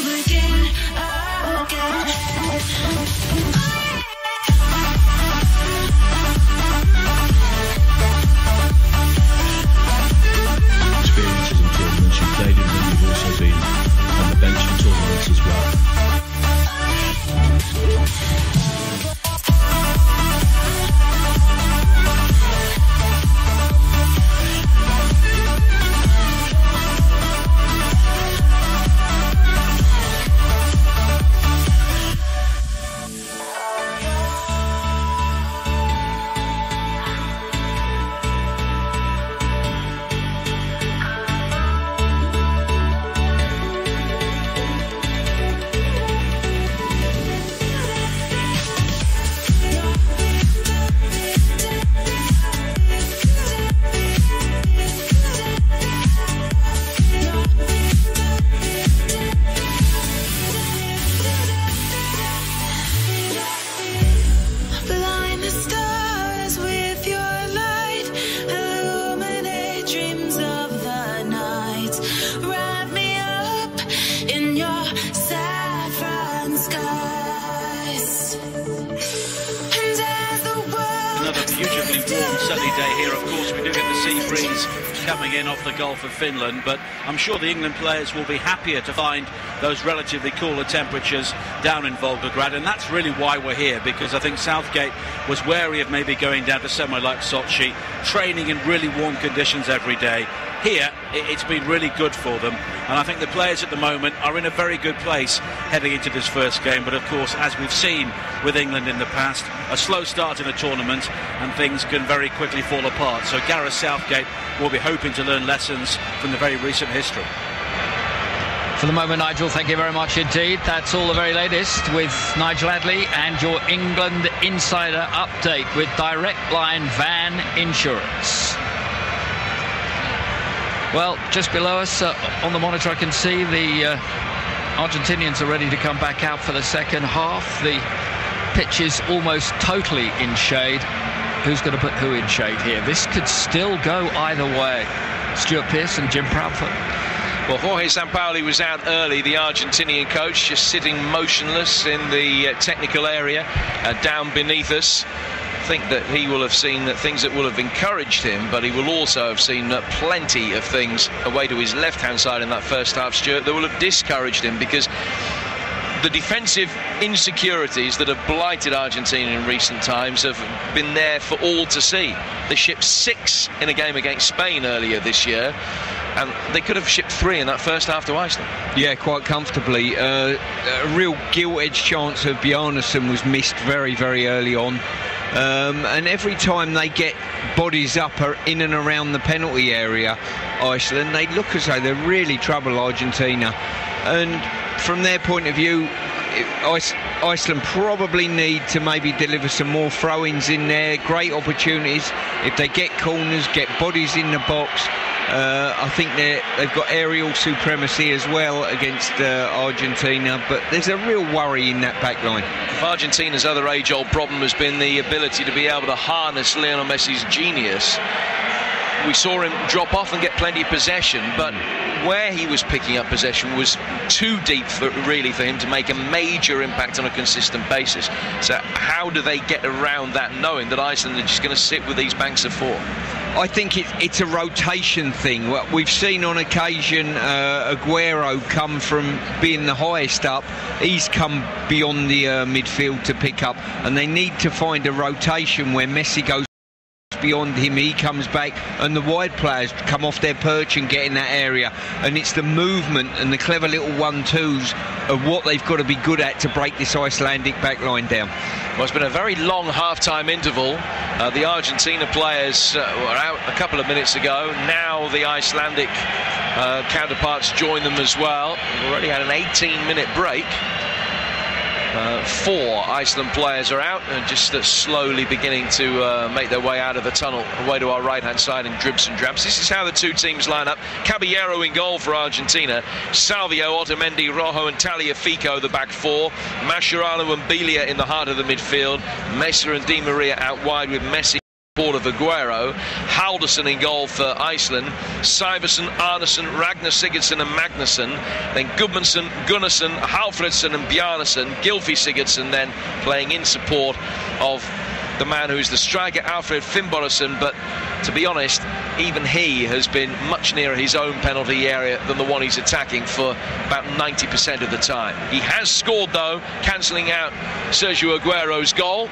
begin again. Experiences in tournaments, you've played in them, you've also been on the bench in tournaments as well. Coming in off the Gulf of Finland, but I'm sure the England players will be happier to find those relatively cooler temperatures down in Volgograd, and that's really why we're here, because I think Southgate was wary of maybe going down to somewhere like Sochi, training in really warm conditions every day. Here, it's been really good for them, and I think the players at the moment are in a very good place heading into this first game. But of course, as we've seen with England in the past, a slow start in a tournament and things can very quickly fall apart. So Gareth Southgate will be hoping to learn lessons from the very recent history. For the moment, Nigel, thank you very much indeed. That's all the very latest with Nigel Adley and your England Insider Update with Direct Line Van Insurance. Well, just below us on the monitor I can see the Argentinians are ready to come back out for the second half. The pitch is almost totally in shade. Who's going to put who in shade here? This could still go either way. Stuart Pearce and Jim Proudfoot. Well, Jorge Sampaoli was out early, the Argentinian coach, just sitting motionless in the technical area down beneath us. I think that he will have seen things that will have encouraged him, but he will also have seen plenty of things away to his left-hand side in that first half, Stuart, that will have discouraged him, because the defensive insecurities that have blighted Argentina in recent times have been there for all to see. They shipped 6 in a game against Spain earlier this year, and they could have shipped 3 in that first half to Iceland. Yeah, quite comfortably. A real gilt-edged chance of Bjarnason was missed very, very early on. And every time they get bodies up in and around the penalty area, Iceland, they look as though they're really trouble Argentina. And from their point of view, Iceland probably need to maybe deliver some more throw-ins in there, great opportunities. If they get corners, get bodies in the box, I think they've got aerial supremacy as well against Argentina, but there's a real worry in that back line. Argentina's other age-old problem has been the ability to be able to harness Lionel Messi's genius. We saw him drop off and get plenty of possession, but where he was picking up possession was too deep really for him to make a major impact on a consistent basis. So how do they get around that, knowing that Iceland are just going to sit with these banks of 4? I think it's a rotation thing. We've seen on occasion Aguero come from being the highest up. He's come beyond the midfield to pick up, and they need to find a rotation where Messi goes beyond him, he comes back, and the wide players come off their perch and get in that area. And it's the movement and the clever little 1-2s of what they've got to be good at to break this Icelandic back line down. Well, it's been a very long half-time interval. The Argentina players were out a couple of minutes ago. Now the Icelandic counterparts join them as well. We've already had an 18-minute break. 4 Iceland players are out and just slowly beginning to make their way out of the tunnel away to our right-hand side in dribs and drabs. This is how the two teams line up. Caballero in goal for Argentina. Salvio, Otamendi, Rojo and Tagliafico, the back 4. Mascherano and Belia in the heart of the midfield. Mesa and Di Maria out wide with Messi of Aguero, Halderson in goal for Iceland, Syversen, Arnesen, Ragnar Sigurdsson and Magnusson, then Gudmundsson, Gunnarsson, Halfredsson and Bjarnason, Gylfi Sigurdsson then playing in support of the man who's the striker, Alfred Finnbogason, but to be honest, even he has been much nearer his own penalty area than the one he's attacking for about 90% of the time. He has scored though, cancelling out Sergio Aguero's goal.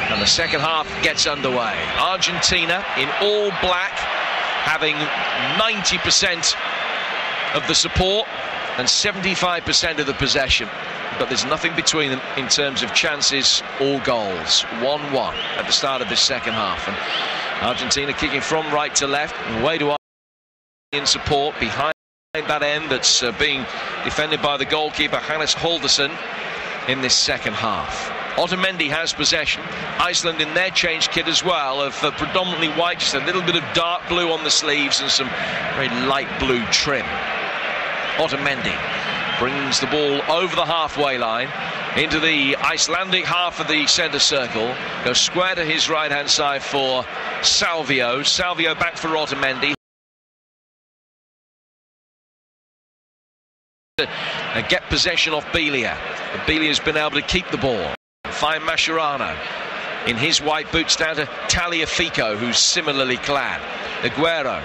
And the second half gets underway. Argentina in all black, having 90% of the support and 75% of the possession. But there's nothing between them in terms of chances or goals. 1-1 at the start of this second half. And Argentina kicking from right to left, away to in support behind that end that's being defended by the goalkeeper Hannes Halderson in this second half. Otamendi has possession. Iceland in their change kit as well of predominantly white, just a little bit of dark blue on the sleeves and some very light blue trim. Otamendi brings the ball over the halfway line into the Icelandic half of the centre circle, goes square to his right hand side for Salvio. Salvio back for Otamendi. And get possession off Belia. Belia's been able to keep the ball. Find Mascherano in his white boots down to Tagliafico, who's similarly clad. Aguero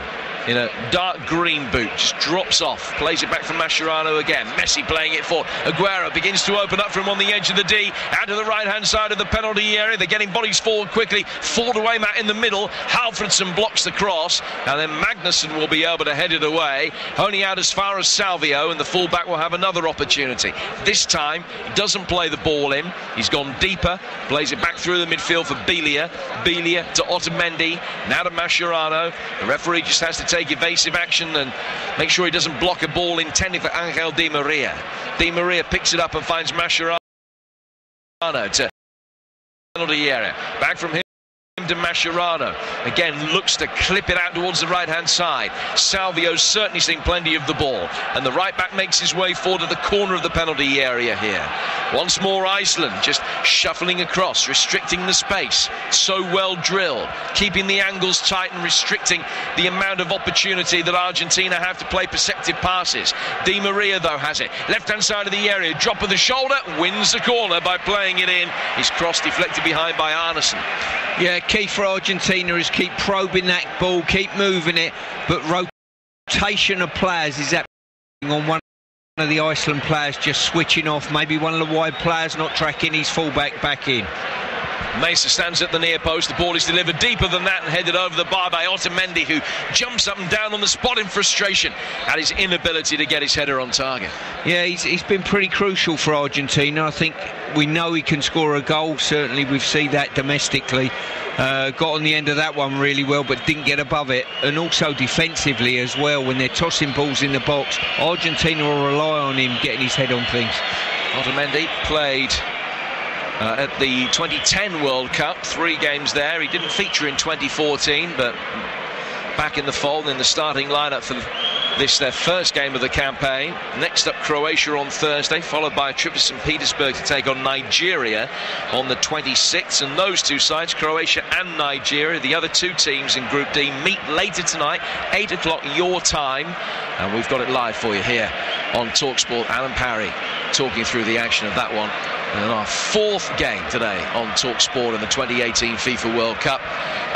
in a dark green boot just drops off, plays it back from Mascherano again. Messi playing it forward. Aguero begins to open up for him on the edge of the D, out to the right hand side of the penalty area. They're getting bodies forward quickly. Ford away Matt in the middle. Halfredsson blocks the cross, and then Magnusson will be able to head it away, only out as far as Salvio, and the fullback will have another opportunity. This time he doesn't play the ball in, he's gone deeper, plays it back through the midfield for Belia. Belia to Otamendi, now to Mascherano. The referee just has to take evasive action and make sure he doesn't block a ball intended for Angel Di Maria. Di Maria picks it up and finds Mascherano to penalty area. Back from him to Mascherano. Again looks to clip it out towards the right hand side. Salvio's certainly seen plenty of the ball, and the right back makes his way forward to the corner of the penalty area here. Once more Iceland just shuffling across, restricting the space. So well drilled, keeping the angles tight and restricting the amount of opportunity that Argentina have to play perceptive passes. Di Maria though has it, left hand side of the area, drop of the shoulder, wins the corner by playing it in. His cross deflected behind by Arnesen. Yeah, key for Argentina is keep probing that ball, keep moving it, but rotation of players is happening on one of the Iceland players just switching off, maybe one of the wide players not tracking his fullback back in. Mesa stands at the near post, the ball is delivered deeper than that and headed over the bar by Otamendi, who jumps up and down on the spot in frustration at his inability to get his header on target. Yeah, he's been pretty crucial for Argentina. I think we know he can score a goal, certainly we've seen that domestically. Got on the end of that one really well, but didn't get above it, and also defensively as well. When they're tossing balls in the box, Argentina will rely on him getting his head on things. Otamendi played at the 2010 World Cup, 3 games there. He didn't feature in 2014, but back in the fold in the starting lineup for this, their first game of the campaign. Next up, Croatia on Thursday, followed by a trip to St. Petersburg to take on Nigeria on the 26th. And those two sides, Croatia and Nigeria, the other two teams in Group D, meet later tonight, 8 o'clock your time. And we've got it live for you here on TalkSport. Alan Parry talking through the action of that one. And our 4th game today on TalkSport in the 2018 FIFA World Cup.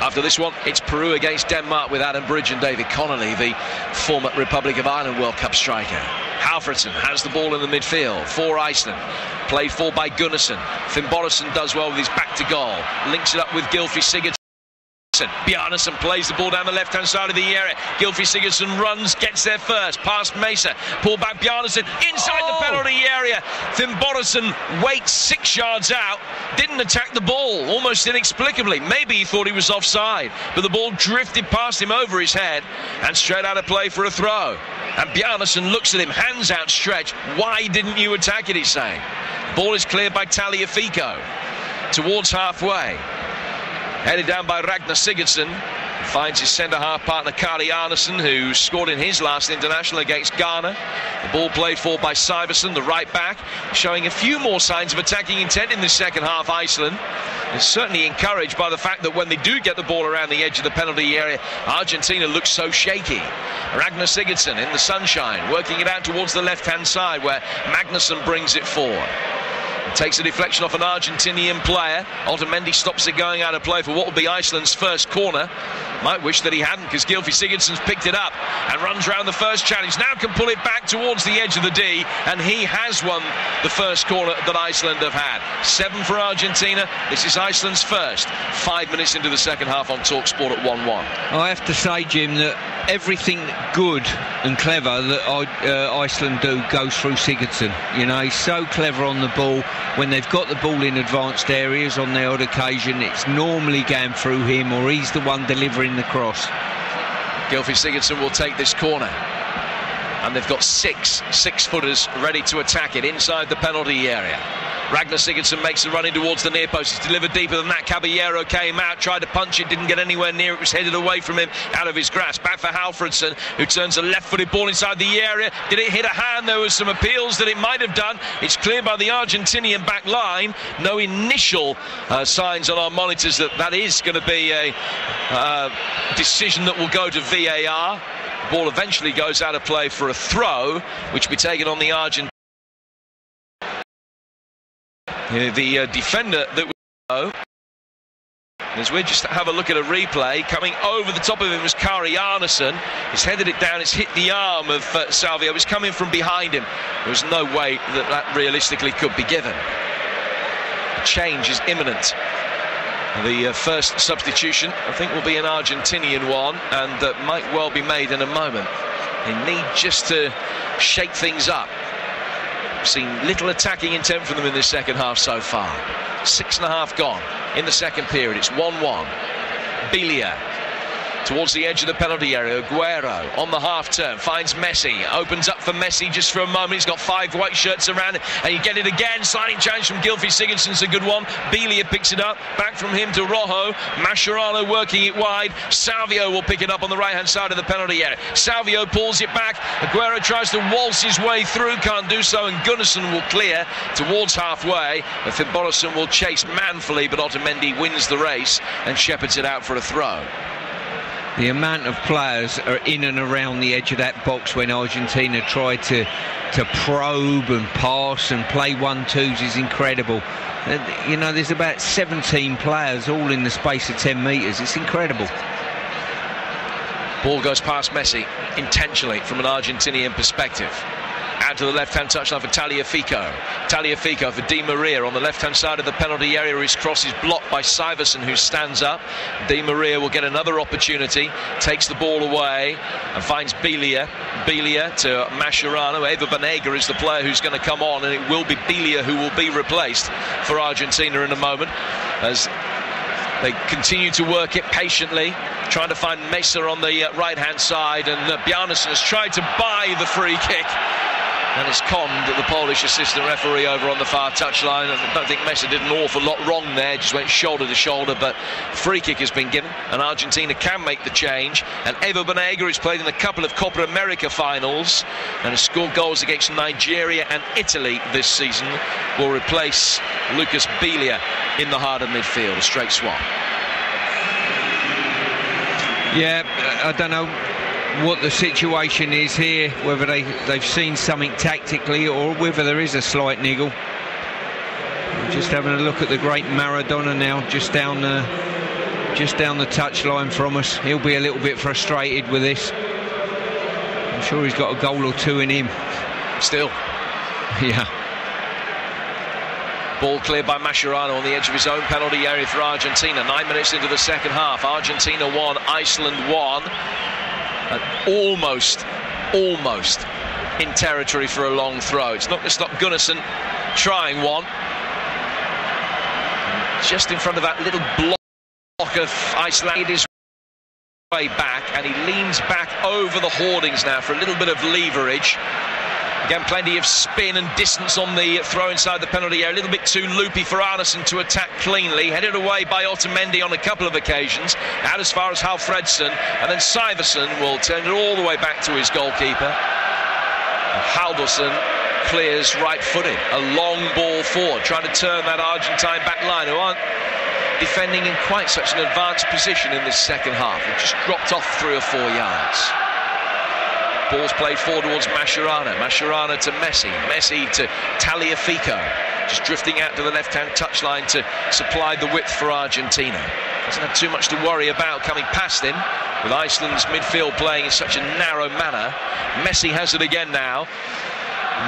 After this one, it's Peru against Denmark with Adam Bridge and David Connolly, the former Republic of Ireland World Cup striker. Halfredsson has the ball in the midfield for Iceland. Played for by Gunnarsson. Finnbogason does well with his back to goal. Links it up with Gylfi Sigurdsson. Bjarnason plays the ball down the left-hand side of the area. Gylfi Sigurdsson runs, gets there first, past Mesa. Pull back Bjarnason inside the penalty area. Finnbogason waits 6 yards out. Didn't attack the ball, almost inexplicably. Maybe he thought he was offside, but the ball drifted past him over his head and straight out of play for a throw. And Bjarnason looks at him, hands outstretched. Why didn't you attack it, he's saying. Ball is cleared by Tagliafico towards halfway. Headed down by Ragnar Sigurdsson. finds his centre-half partner Kari Arnason, who scored in his last international against Ghana. The ball played for by Syverson, the right back, showing a few more signs of attacking intent in the second half. Iceland is certainly encouraged by the fact that when they do get the ball around the edge of the penalty area, Argentina looks so shaky. Ragnar Sigurdsson in the sunshine, working it out towards the left-hand side where Magnusson brings it forward. Takes a deflection off an Argentinian player. Otamendi stops it going out of play for what will be Iceland's first corner. Might wish that he hadn't, because Gylfi Sigurdsson's picked it up and runs round the first challenge. Now can pull it back towards the edge of the D, and he has won the first corner that Iceland have had. 7 for Argentina. This is Iceland's first. 5 minutes into the second half on TalkSport at 1-1. I have to say, Jim, that everything good and clever that Iceland do goes through Sigurdsson. You know, he's so clever on the ball. When they've got the ball in advanced areas on the odd occasion, it's normally going through him, or he's the one delivering the cross. Gylfi Sigurdsson will take this corner, and they've got 6 6-footers ready to attack it inside the penalty area. Ragnar Sigurdsson makes the run in towards the near post. It's delivered deeper than that. Caballero came out, tried to punch it, didn't get anywhere near it. Was headed away from him, out of his grasp. Back for Halfredsson, who turns a left-footed ball inside the area. Did it hit a hand? There was some appeals that it might have done. It's cleared by the Argentinian back line. No initial signs on our monitors that that is going to be a decision that will go to VAR. The ball eventually goes out of play for a throw, which will be taken on the Argentinian. The defender that was as we just have a look at a replay, coming over the top of him was Kari Arnason. He's headed it down, it's hit the arm of Salvio. It's coming from behind him. There was no way that that realistically could be given. A change is imminent. The first substitution, I think, will be an Argentinian one, and might well be made in a moment. They need just to shake things up. Seen little attacking intent from them in this second half so far. 6.5 gone in the second period. It's 1-1. Biglia towards the edge of the penalty area. Aguero on the half turn finds Messi, opens up for Messi just for a moment. He's got 5 white shirts around it, and you get it again. Sliding challenge from Gylfi Sigurdsson's a good one. Biglia picks it up, back from him to Rojo. Mascherano working it wide. Salvio will pick it up on the right hand side of the penalty area. Salvio pulls it back. Aguero tries to waltz his way through, can't do so, and Gunnarsson will clear towards halfway. Finnbogason will chase manfully, but Otamendi wins the race and shepherds it out for a throw. The amount of players are in and around the edge of that box when Argentina try to probe and pass and play 1-2s is incredible. You know, there's about 17 players all in the space of 10 metres. It's incredible. Ball goes past Messi intentionally from an Argentinian perspective. Out to the left-hand touchline for Tagliafico. Tagliafico for Di Maria on the left-hand side of the penalty area. His cross is blocked by Syverson, who stands up. Di Maria will get another opportunity, takes the ball away and finds Biglia. Biglia to Mascherano. Eva Banega is the player who's going to come on, and it will be Biglia who will be replaced for Argentina in a moment, as they continue to work it patiently, trying to find Mesa on the right-hand side, and Bjarnason has tried to buy the free kick. And it's conned the Polish assistant referee over on the far touchline. I don't think Mesa did an awful lot wrong there, just went shoulder to shoulder, but free kick has been given, and Argentina can make the change. And Eva Banega has played in a couple of Copa America finals and has scored goals against Nigeria and Italy this season. Will replace Lucas Biglia in the heart of midfield. A straight swap. Yeah, I don't know what the situation is here, whether they've seen something tactically or whether there is a slight niggle. Just having a look at the great Maradona now, just down the touchline from us. He'll be a little bit frustrated with this. I'm sure he's got a goal or 2 in him still. Yeah. Ball cleared by Mascherano on the edge of his own penalty area for Argentina. 9 minutes into the second half. Argentina 1, Iceland 1. And almost in territory for a long throw. It's not going to stop Gunnarsson trying one. Just in front of that little block of Iceland, his way back, and he leans back over the hoardings now for a little bit of leverage. Again, plenty of spin and distance on the throw inside the penalty area. A little bit too loopy for Arneson to attack cleanly. Headed away by Otamendi on a couple of occasions. Out as far as Halfredson. And then Syverson will turn it all the way back to his goalkeeper. And Haldursson clears right-footed. A long ball forward, trying to turn that Argentine back line, who aren't defending in quite such an advanced position in this second half. They've just dropped off 3 or 4 yards. Ball's played forward towards Mascherano. Mascherano to Messi. Messi to Tagliafico. Just drifting out to the left-hand touchline to supply the width for Argentina. Doesn't have too much to worry about coming past him, with Iceland's midfield playing in such a narrow manner. Messi has it again now.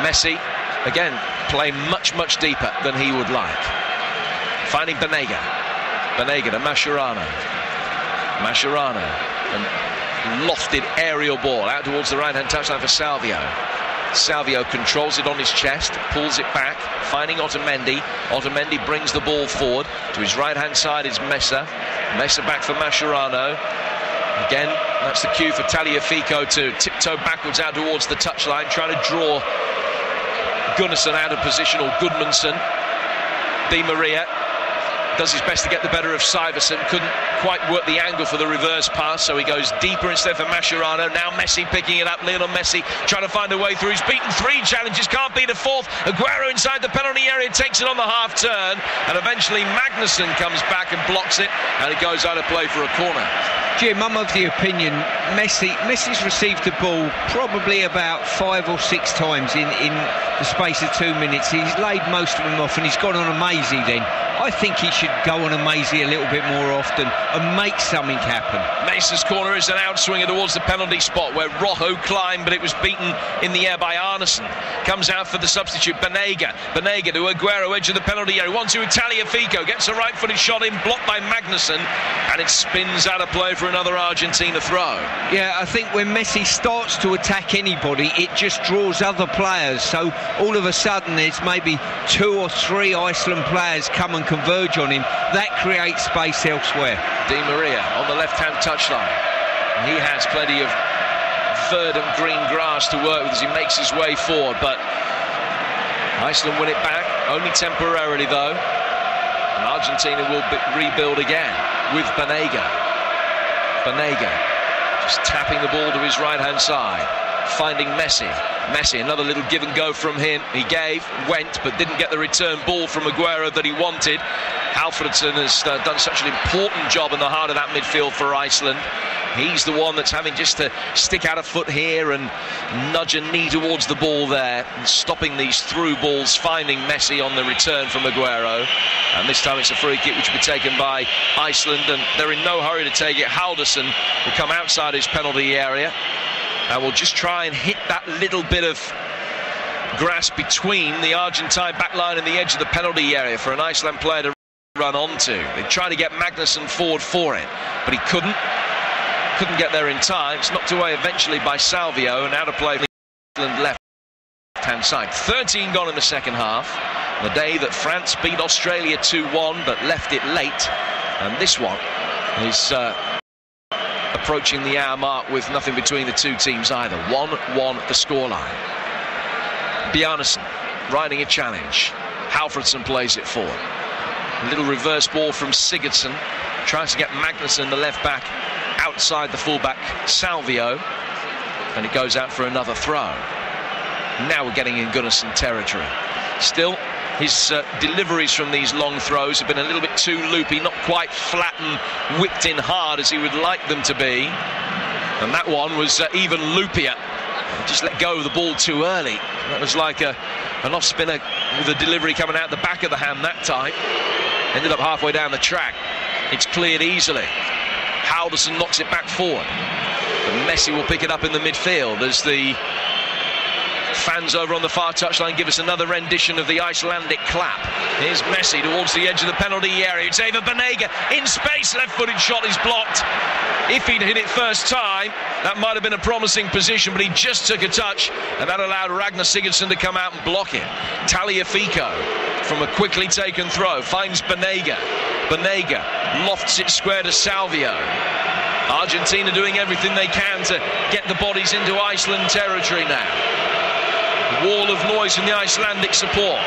Messi, again, playing much, much deeper than he would like. Finding Banega. Banega to Mascherano. Mascherano. And lofted aerial ball out towards the right-hand touchline for Salvio. Salvio controls it on his chest, pulls it back, finding Otamendi. Otamendi brings the ball forward. To his right-hand side is Mesa. Mesa back for Mascherano. Again, that's the cue for Tagliafico to tiptoe backwards out towards the touchline, trying to draw Gunnarsson out of position, or Gudmundsson. Di Maria does his best to get the better of Syverson. Couldn't quite work the angle for the reverse pass, so he goes deeper instead for Mascherano. Now Messi picking it up. Lionel Messi trying to find a way through. He's beaten 3 challenges, can't beat a 4th. Aguero inside the penalty area, takes it on the half turn, and eventually Magnusson comes back and blocks it, and it goes out of play for a corner. Jim, I'm of the opinion Messi's received the ball probably about 5 or 6 times in the space of 2 minutes. He's laid most of them off, and he's gone on a Maisie then. I think he should go on a Maisie a little bit more often and make something happen. Mesa's corner is an outswinger towards the penalty spot, where Rojo climbed, but it was beaten in the air by Arneson. Comes out for the substitute, Banega. Banega to Aguero, edge of the penalty area. 1-2 Tagliafico, gets a right-footed shot in, blocked by Magnusson, and it spins out of play for another Argentina throw. Yeah, I think when Messi starts to attack anybody, it just draws other players. So all of a sudden there's maybe 2 or 3 Iceland players come and converge on him. That creates space elsewhere. Di Maria on the left-hand touchline. He has plenty of verdant green grass to work with as he makes his way forward, but Iceland win it back, only temporarily though. And Argentina will rebuild again with Banega. Banega just tapping the ball to his right-hand side, finding Messi. Messi, another little give and go from him. He went, but didn't get the return ball from Aguero that he wanted. Halfredson has done such an important job in the heart of that midfield for Iceland. He's the one that's having just to stick out a foot here and nudge a knee towards the ball there, and stopping these through balls, finding Messi on the return from Aguero. And this time it's a free kick which will be taken by Iceland, and they're in no hurry to take it. Haldursson will come outside his penalty area and will just try and hit that little bit of grass between the Argentine backline and the edge of the penalty area for an Iceland player to run onto. They tried to get Magnusson forward for it, but he couldn't get there in time. It's knocked away eventually by Salvio, and out of play for Iceland left-hand side. 13 gone in the second half. The day that France beat Australia 2-1 but left it late, and this one is approaching the hour mark with nothing between the two teams either. 1-1 the scoreline. Bjarnason riding a challenge. Halfredson plays it forward. A little reverse ball from Sigurdsson. Tries to get Magnusson, the left back, outside the fullback Salvio, and it goes out for another throw. Now we're getting in Gunnarsson territory. Still, his deliveries from these long throws have been a little bit too loopy, not quite flat and whipped in hard as he would like them to be. And that one was even loopier. Just let go of the ball too early. That was like an off-spinner with a delivery coming out the back of the hand that time. Ended up halfway down the track. It's cleared easily. Haldursson knocks it back forward. But Messi will pick it up in the midfield as the fans over on the far touchline give us another rendition of the Icelandic clap. Here's Messi towards the edge of the penalty area. It's Eva Banega in space. Left-footed shot is blocked. If he'd hit it first time, that might have been a promising position, but he just took a touch, and that allowed Ragnar Sigurdsson to come out and block it. Tagliafico from a quickly taken throw finds Banega. Banega lofts it square to Salvio. Argentina doing everything they can to get the bodies into Iceland territory now. wall of noise from the Icelandic support.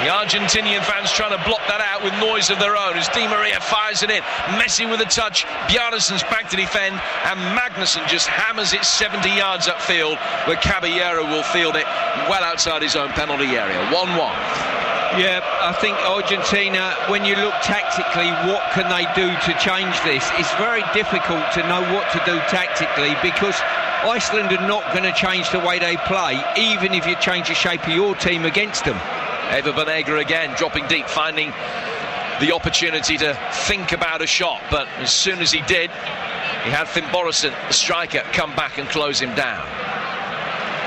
The Argentinian fans trying to block that out with noise of their own as Di Maria fires it in. Messi with a touch, Bjarnasson's back to defend, and Magnusson just hammers it 70 yards upfield, where Caballero will field it well outside his own penalty area. 1-1. Yeah, I think Argentina, when you look tactically, what can they do to change this? It's very difficult to know what to do tactically, because Iceland are not going to change the way they play, even if you change the shape of your team against them. Eva Banega again, dropping deep, finding the opportunity to think about a shot, but as soon as he did, he had Finn Borisson, the striker, come back and close him down.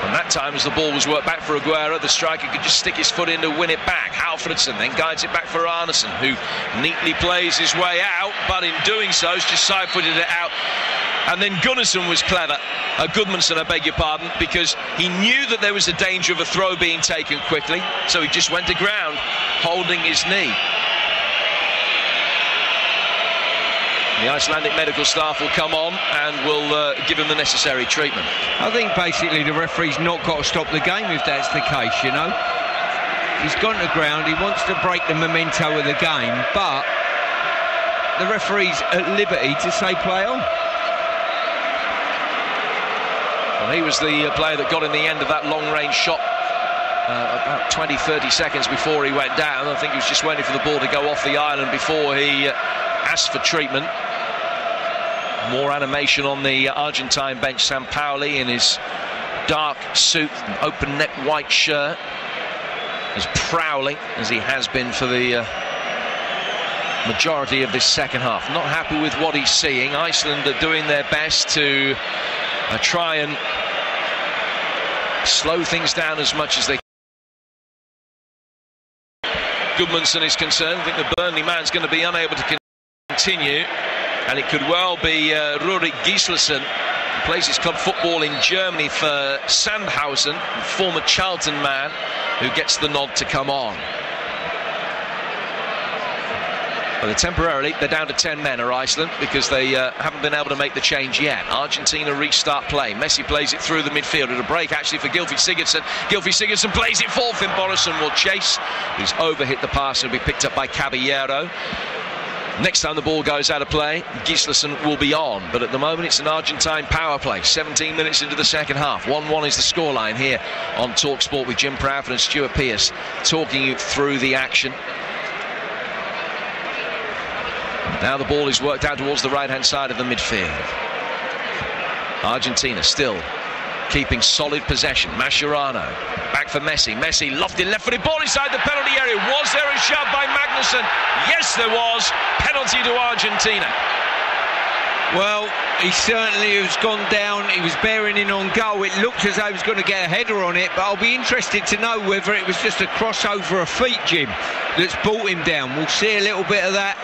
And that time, as the ball was worked back for Aguero, the striker could just stick his foot in to win it back. Halfredsson then guides it back for Arnason, who neatly plays his way out, but in doing so, has just side-footed it out. And then Gunnarsson was clever, Gudmundsson, I beg your pardon, because he knew that there was a danger of a throw being taken quickly, so he just went to ground, holding his knee. The Icelandic medical staff will come on and will give him the necessary treatment. I think basically the referee's not got to stop the game if that's the case, you know. He's gone to ground, he wants to break the memento of the game, but the referee's at liberty to say play on. Well, he was the player that got in the end of that long-range shot about 20-30 seconds before he went down. I think he was just waiting for the ball to go off the island before he asked for treatment. More animation on the Argentine bench. Sampaoli in his dark suit and open-neck white shirt, as prowling as he has been for the majority of this second half. Not happy with what he's seeing. Iceland are doing their best to try and slow things down as much as they can. Gudmundsson is concerned. I think the Burnley man's going to be unable to continue, and it could well be Rurik Gislason, who plays his club football in Germany for Sandhausen, the former Charlton man, who gets the nod to come on. Well, temporarily, they're down to 10 men, are Iceland, because they haven't been able to make the change yet. Argentina restart play. Messi plays it through the midfield. At a break, actually, for Gylfi Sigurdsson. Gylfi Sigurdsson plays it for Finn Borisson, will chase. He's overhit the pass and will be picked up by Caballero. Next time the ball goes out of play, Gislason will be on. But at the moment, it's an Argentine power play. 17 minutes into the second half. 1-1 is the scoreline here on TalkSport with Jim Proudfoot and Stuart Pearce talking you through the action. Now the ball is worked out towards the right-hand side of the midfield. Argentina still keeping solid possession. Mascherano back for Messi. Messi lofted left-footed ball inside the penalty area. Was there a shove by Magnusson? Yes, there was. Penalty to Argentina. Well, he certainly has gone down. He was bearing in on goal. It looked as though he was going to get a header on it, but I'll be interested to know whether it was just a crossover of feet, Jim, that's brought him down. We'll see a little bit of that.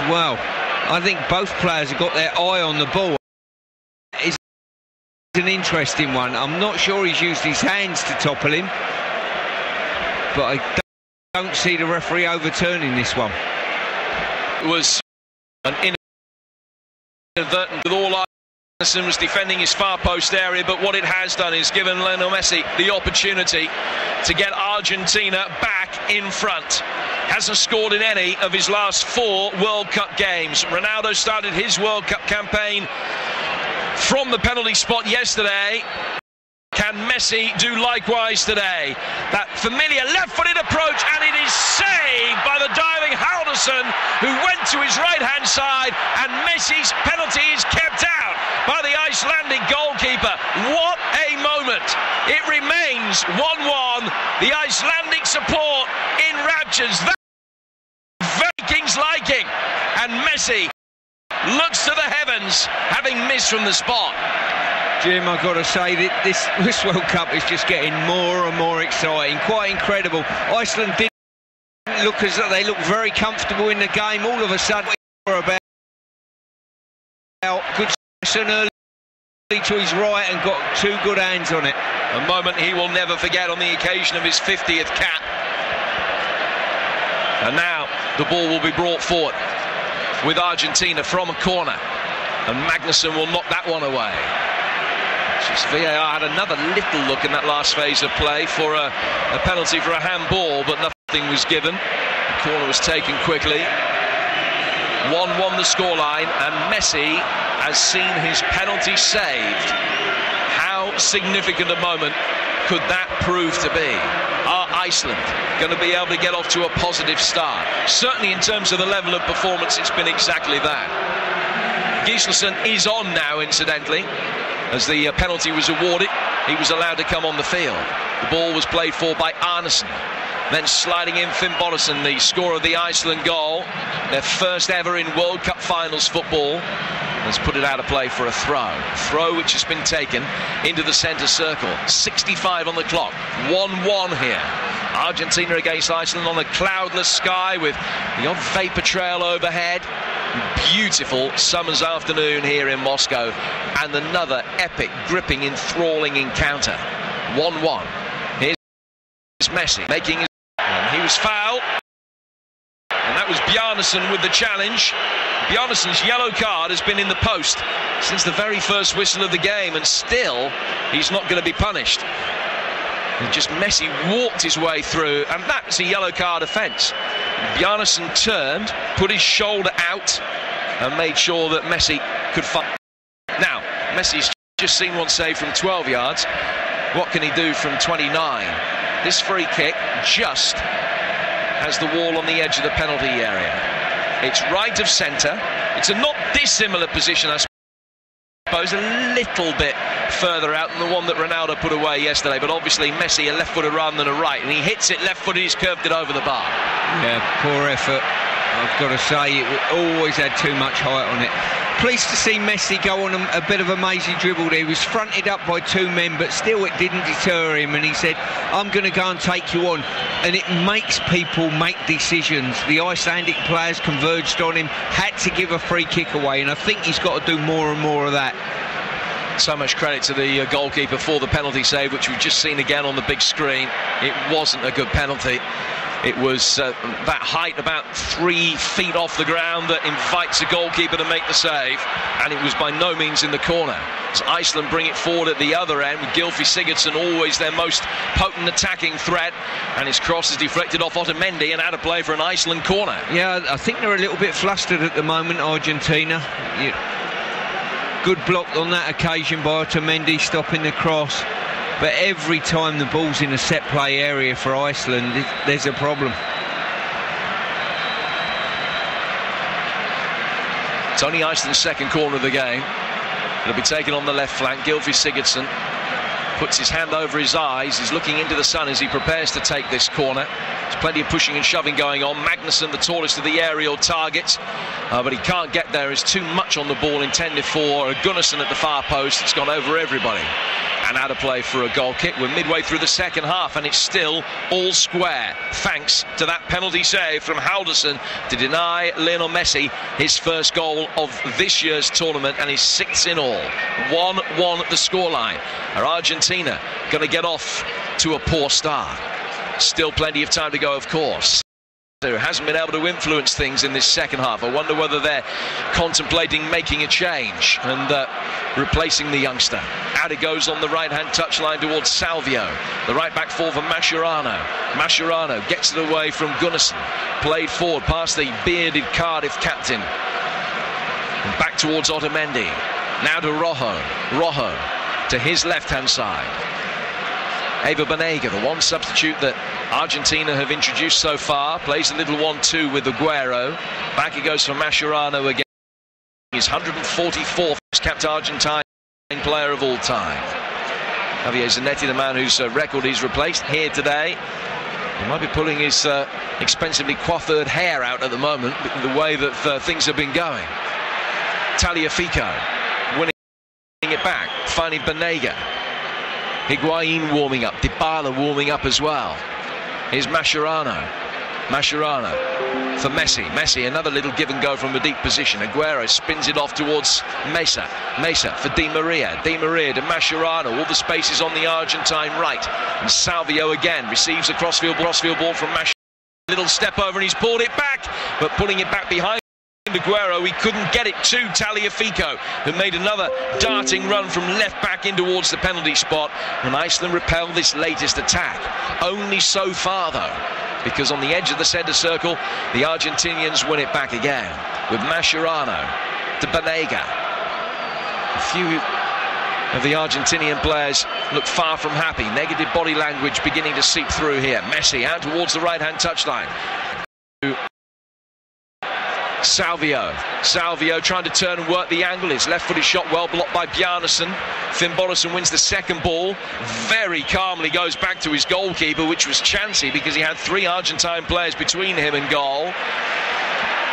Well, I think both players have got their eye on the ball. It's an interesting one. I'm not sure he's used his hands to topple him, but I don't see the referee overturning this one. It was an inadvertent with all. Arnason was defending his far post area, but what it has done is given Lionel Messi the opportunity to get Argentina back in front. Hasn't scored in any of his last 4 World Cup games. Ronaldo started his World Cup campaign from the penalty spot yesterday. Can Messi do likewise today? That familiar left-footed approach, and it is saved by the diving Haldarsson, who went to his right-hand side, and Messi's penalty is kept out by the Icelandic goalkeeper. What a moment! It remains 1-1. The Icelandic support in raptures. That Vikings liking, and Messi looks to the heavens, having missed from the spot. Jim, I've got to say that this World Cup is just getting more and more exciting. Quite incredible. Iceland didn't look as though they looked very comfortable in the game. All of a sudden, about good early to his right and got 2 good hands on it. A moment he will never forget on the occasion of his 50th cap. And now the ball will be brought forward with Argentina from a corner, and Magnusson will knock that one away. Just VAR had another little look in that last phase of play for a penalty for a handball, but nothing was given. The corner was taken quickly. 1-1 the scoreline, and Messi has seen his penalty saved. How significant a moment could that prove to be? Are Iceland going to be able to get off to a positive start? Certainly in terms of the level of performance, it's been exactly that. Gislason is on now, incidentally. As the penalty was awarded, he was allowed to come on the field. The ball was played for by Arnesen. Then sliding in Finn Bodderson, the scorer of the Iceland goal. Their first ever in World Cup finals football. Has put it out of play for a throw. Throw which has been taken into the centre circle. 65 on the clock. 1-1 here. Argentina against Iceland on a cloudless sky with the odd vapour trail overhead. Beautiful summer's afternoon here in Moscow. And another epic, gripping, enthralling encounter. 1-1. Here's Messi making his... And he was fouled. And that was Bjarnason with the challenge. Bjarnason's yellow card has been in the post since the very first whistle of the game, and still he's not going to be punished. And just Messi walked his way through, and that's a yellow card offence. Bjarnason turned, put his shoulder out, and made sure that Messi could fight. Now, Messi's just seen one save from 12 yards. What can he do from 29? This free kick just has the wall on the edge of the penalty area. It's right of centre. It's a not dissimilar position, I suppose, a little bit further out than the one that Ronaldo put away yesterday, but obviously Messi a left-footer rather than a right, and he hits it left-footed, he's curved it over the bar. Yeah, poor effort. I've got to say, it always had too much height on it. Pleased to see Messi go on a bit of a mazy dribble there. He was fronted up by two men, but still it didn't deter him, and he said, I'm going to go and take you on. And it makes people make decisions. The Icelandic players converged on him, had to give a free kick away, and I think he's got to do more and more of that. So much credit to the goalkeeper for the penalty save, which we've just seen again on the big screen. It wasn't a good penalty. It was that height about 3 feet off the ground that invites a goalkeeper to make the save, and it was by no means in the corner. As Iceland bring it forward at the other end with Gylfi Sigurdsson always their most potent attacking threat, and his cross is deflected off Otamendi and out of play for an Iceland corner. Yeah, I think they're a little bit flustered at the moment, Argentina. Good block on that occasion by Otamendi, stopping the cross. But every time the ball's in a set play area for Iceland, there's a problem. It's only Iceland's second corner of the game. It'll be taken on the left flank. Gylfi Sigurdsson puts his hand over his eyes. He's looking into the sun as he prepares to take this corner. There's plenty of pushing and shoving going on. Magnusson, the tallest of the aerial targets, but he can't get there. There's too much on the ball intended for Gunnarsson at the far post. It's gone over everybody. And out of play for a goal kick. We're midway through the second half, and it's still all square, thanks to that penalty save from Halldórsson to deny Lionel Messi his first goal of this year's tournament and his 6th in all. 1-1 the scoreline. Are Argentina going to get off to a poor start? Still plenty of time to go, of course. Who hasn't been able to influence things in this second half. I wonder whether they're contemplating making a change and replacing the youngster. Out it goes on the right-hand touchline towards Salvio. The right-back forward for Mascherano. Mascherano gets it away from Gunnarsson. Played forward past the bearded Cardiff captain. And back towards Otamendi. Now to Rojo. Rojo to his left-hand side. Eva Banega, the one substitute that Argentina have introduced so far, plays a little 1-2 with Aguero. Back it goes for Mascherano again. He's 144th capped Argentine player of all time. Javier Zanetti, the man whose record he's replaced here today. He might be pulling his expensively coiffured hair out at the moment, the way that things have been going. Tagliafico winning it back, finding Banega. Higuain warming up, Dybala warming up as well. Here's Mascherano. Mascherano for Messi. Messi, another little give and go from a deep position. Aguero spins it off towards Mesa. Mesa for Di Maria. Di Maria to Mascherano. All the spaces on the Argentine right. And Salvio again receives a crossfield ball from Mascherano. Little step over and he's pulled it back, but pulling it back behind Aguero. He couldn't get it to Tagliafico, who made another darting run from left back in towards the penalty spot. And Iceland repelled this latest attack. Only so far, though, because on the edge of the centre circle, the Argentinians win it back again with Mascherano to Banega. A few of the Argentinian players look far from happy. Negative body language beginning to seep through here. Messi out towards the right-hand touchline. Salvio trying to turn and work the angle. His left-footed shot well blocked by Bjarnason. Finnbogason wins the second ball. Very calmly goes back to his goalkeeper, which was chancy because he had 3 Argentine players between him and goal.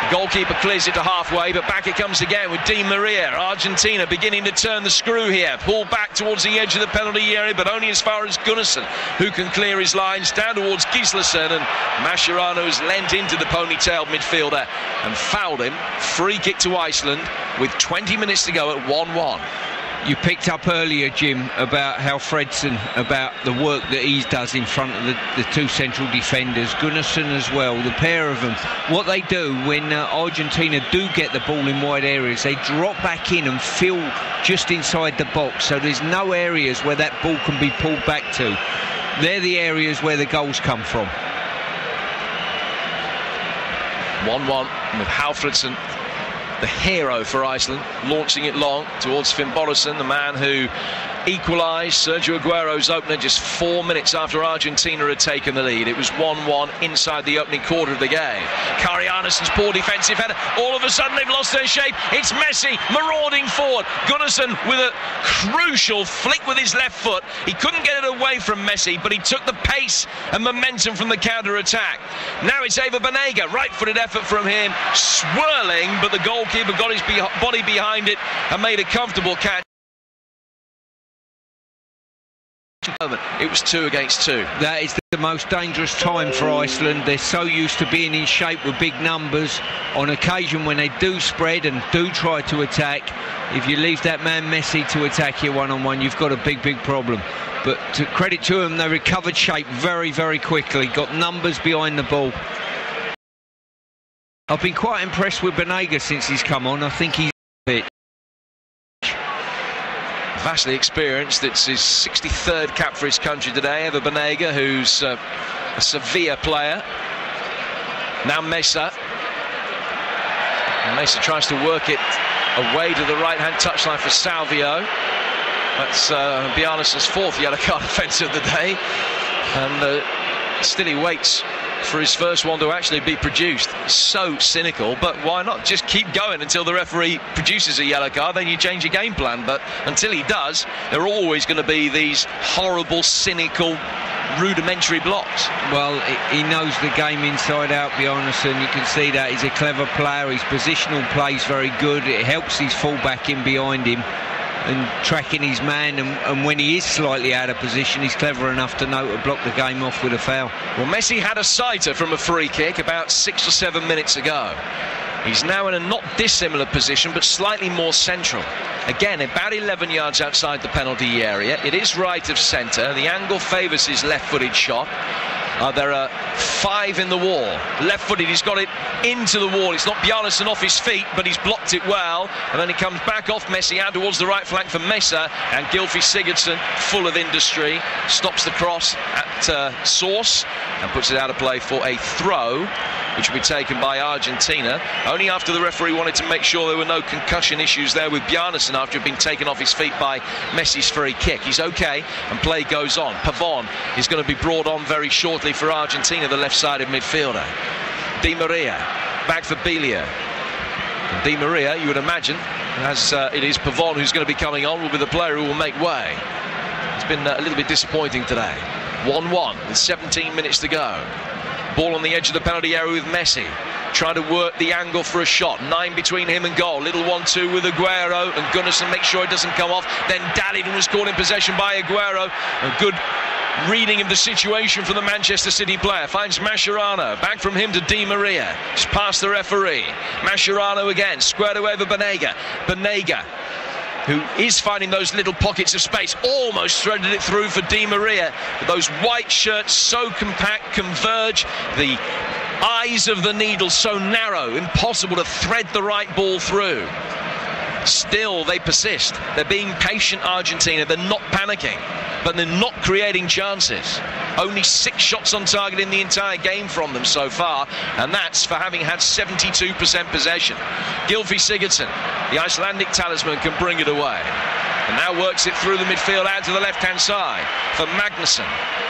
Goalkeeper clears it to halfway, but back it comes again with Di Maria. Argentina beginning to turn the screw here. Pull back towards the edge of the penalty area, but only as far as Gunnarsson, who can clear his lines down towards Gislason. And Mascherano's lent into the ponytailed midfielder and fouled him. Free kick to Iceland with 20 minutes to go at 1-1. You picked up earlier, Jim, about how Fredson, about the work that he does in front of the 2 central defenders, Gunnarsson as well, the pair of them. What they do when Argentina do get the ball in wide areas, they drop back in and fill just inside the box, so there's no areas where that ball can be pulled back to. They're the areas where the goals come from. 1-1 with Halfredsson, the hero for Iceland, launching it long towards Finnbogason, the man who equalised Sergio Aguero's opener just 4 minutes after Argentina had taken the lead. It was 1-1 inside the opening quarter of the game. Kari Arnesson's poor defensive header. All of a sudden they've lost their shape. It's Messi marauding forward. Gunnarsson with a crucial flick with his left foot. He couldn't get it away from Messi, but he took the pace and momentum from the counter-attack. Now it's Ever Banega. Right-footed effort from him, swirling, but the goalkeeper got his body behind it and made a comfortable catch. It was 2 against 2. That is the most dangerous time for Iceland. They're so used to being in shape with big numbers. On occasion when they do spread and do try to attack, if you leave that man Messi to attack you one-on-one, you've got a big problem. But to credit to them, they recovered shape very, very quickly, got numbers behind the ball. I've been quite impressed with Banega since he's come on. I think he's a bit vastly experienced. It's his 63rd cap for his country today. Ever Banega, who's a Sevilla player. Now Mesa. And Mesa tries to work it away to the right-hand touchline for Salvio. That's Bjarnason's 4th yellow card offence of the day. And still he waits for his first one to actually be produced. So cynical, but why not just keep going until the referee produces a yellow card, then you change your game plan. But until he does, there are always going to be these horrible, cynical, rudimentary blocks. Well, he knows the game inside out, Bjarnason. You can see that he's a clever player. His positional play's very good. It helps his fullback in behind him and tracking his man, and when he is slightly out of position, he's clever enough to know to block the game off with a foul. Well, Messi had a sighter from a free kick about 6 or 7 minutes ago. He's now in a not dissimilar position, but slightly more central. Again, about 11 yards outside the penalty area. It is right of centre. The angle favours his left-footed shot. There are 5 in the wall. Left-footed, he's got it into the wall. It's not Bjarnason off his feet, but he's blocked it well. And then he comes back off Messi out towards the right flank for Mesa. And Gylfi Sigurdsson, full of industry, stops the cross at source and puts it out of play for a throw, which will be taken by Argentina. Only after the referee wanted to make sure there were no concussion issues there with Bjarnason after he'd been taken off his feet by Messi's free kick. He's okay, and play goes on. Pavon is going to be brought on very shortly for Argentina, the left-sided midfielder. Di Maria, back for Belia. And Di Maria, you would imagine, as it is Pavon who's going to be coming on, will be the player who will make way. It's been a little bit disappointing today. 1-1 with 17 minutes to go. Ball on the edge of the penalty area with Messi, trying to work the angle for a shot. 9 between him and goal. Little 1-2 with Aguero, and Gunnarsson makes sure it doesn't come off. Then dallied and was caught in possession by Aguero. A good reading of the situation from the Manchester City player. Finds Mascherano. Back from him to Di Maria. Just past the referee. Mascherano again. Squared away over Banega. Banega, who is finding those little pockets of space, almost threaded it through for Di Maria. But those white shirts so compact, converge. The eyes of the needle so narrow, impossible to thread the right ball through. Still, they persist. They're being patient, Argentina. They're not panicking, but they're not creating chances. Only 6 shots on target in the entire game from them so far, and that's for having had 72% possession. Gylfi Sigurdsson, the Icelandic talisman, can bring it away. And now works it through the midfield out to the left-hand side for Magnusson.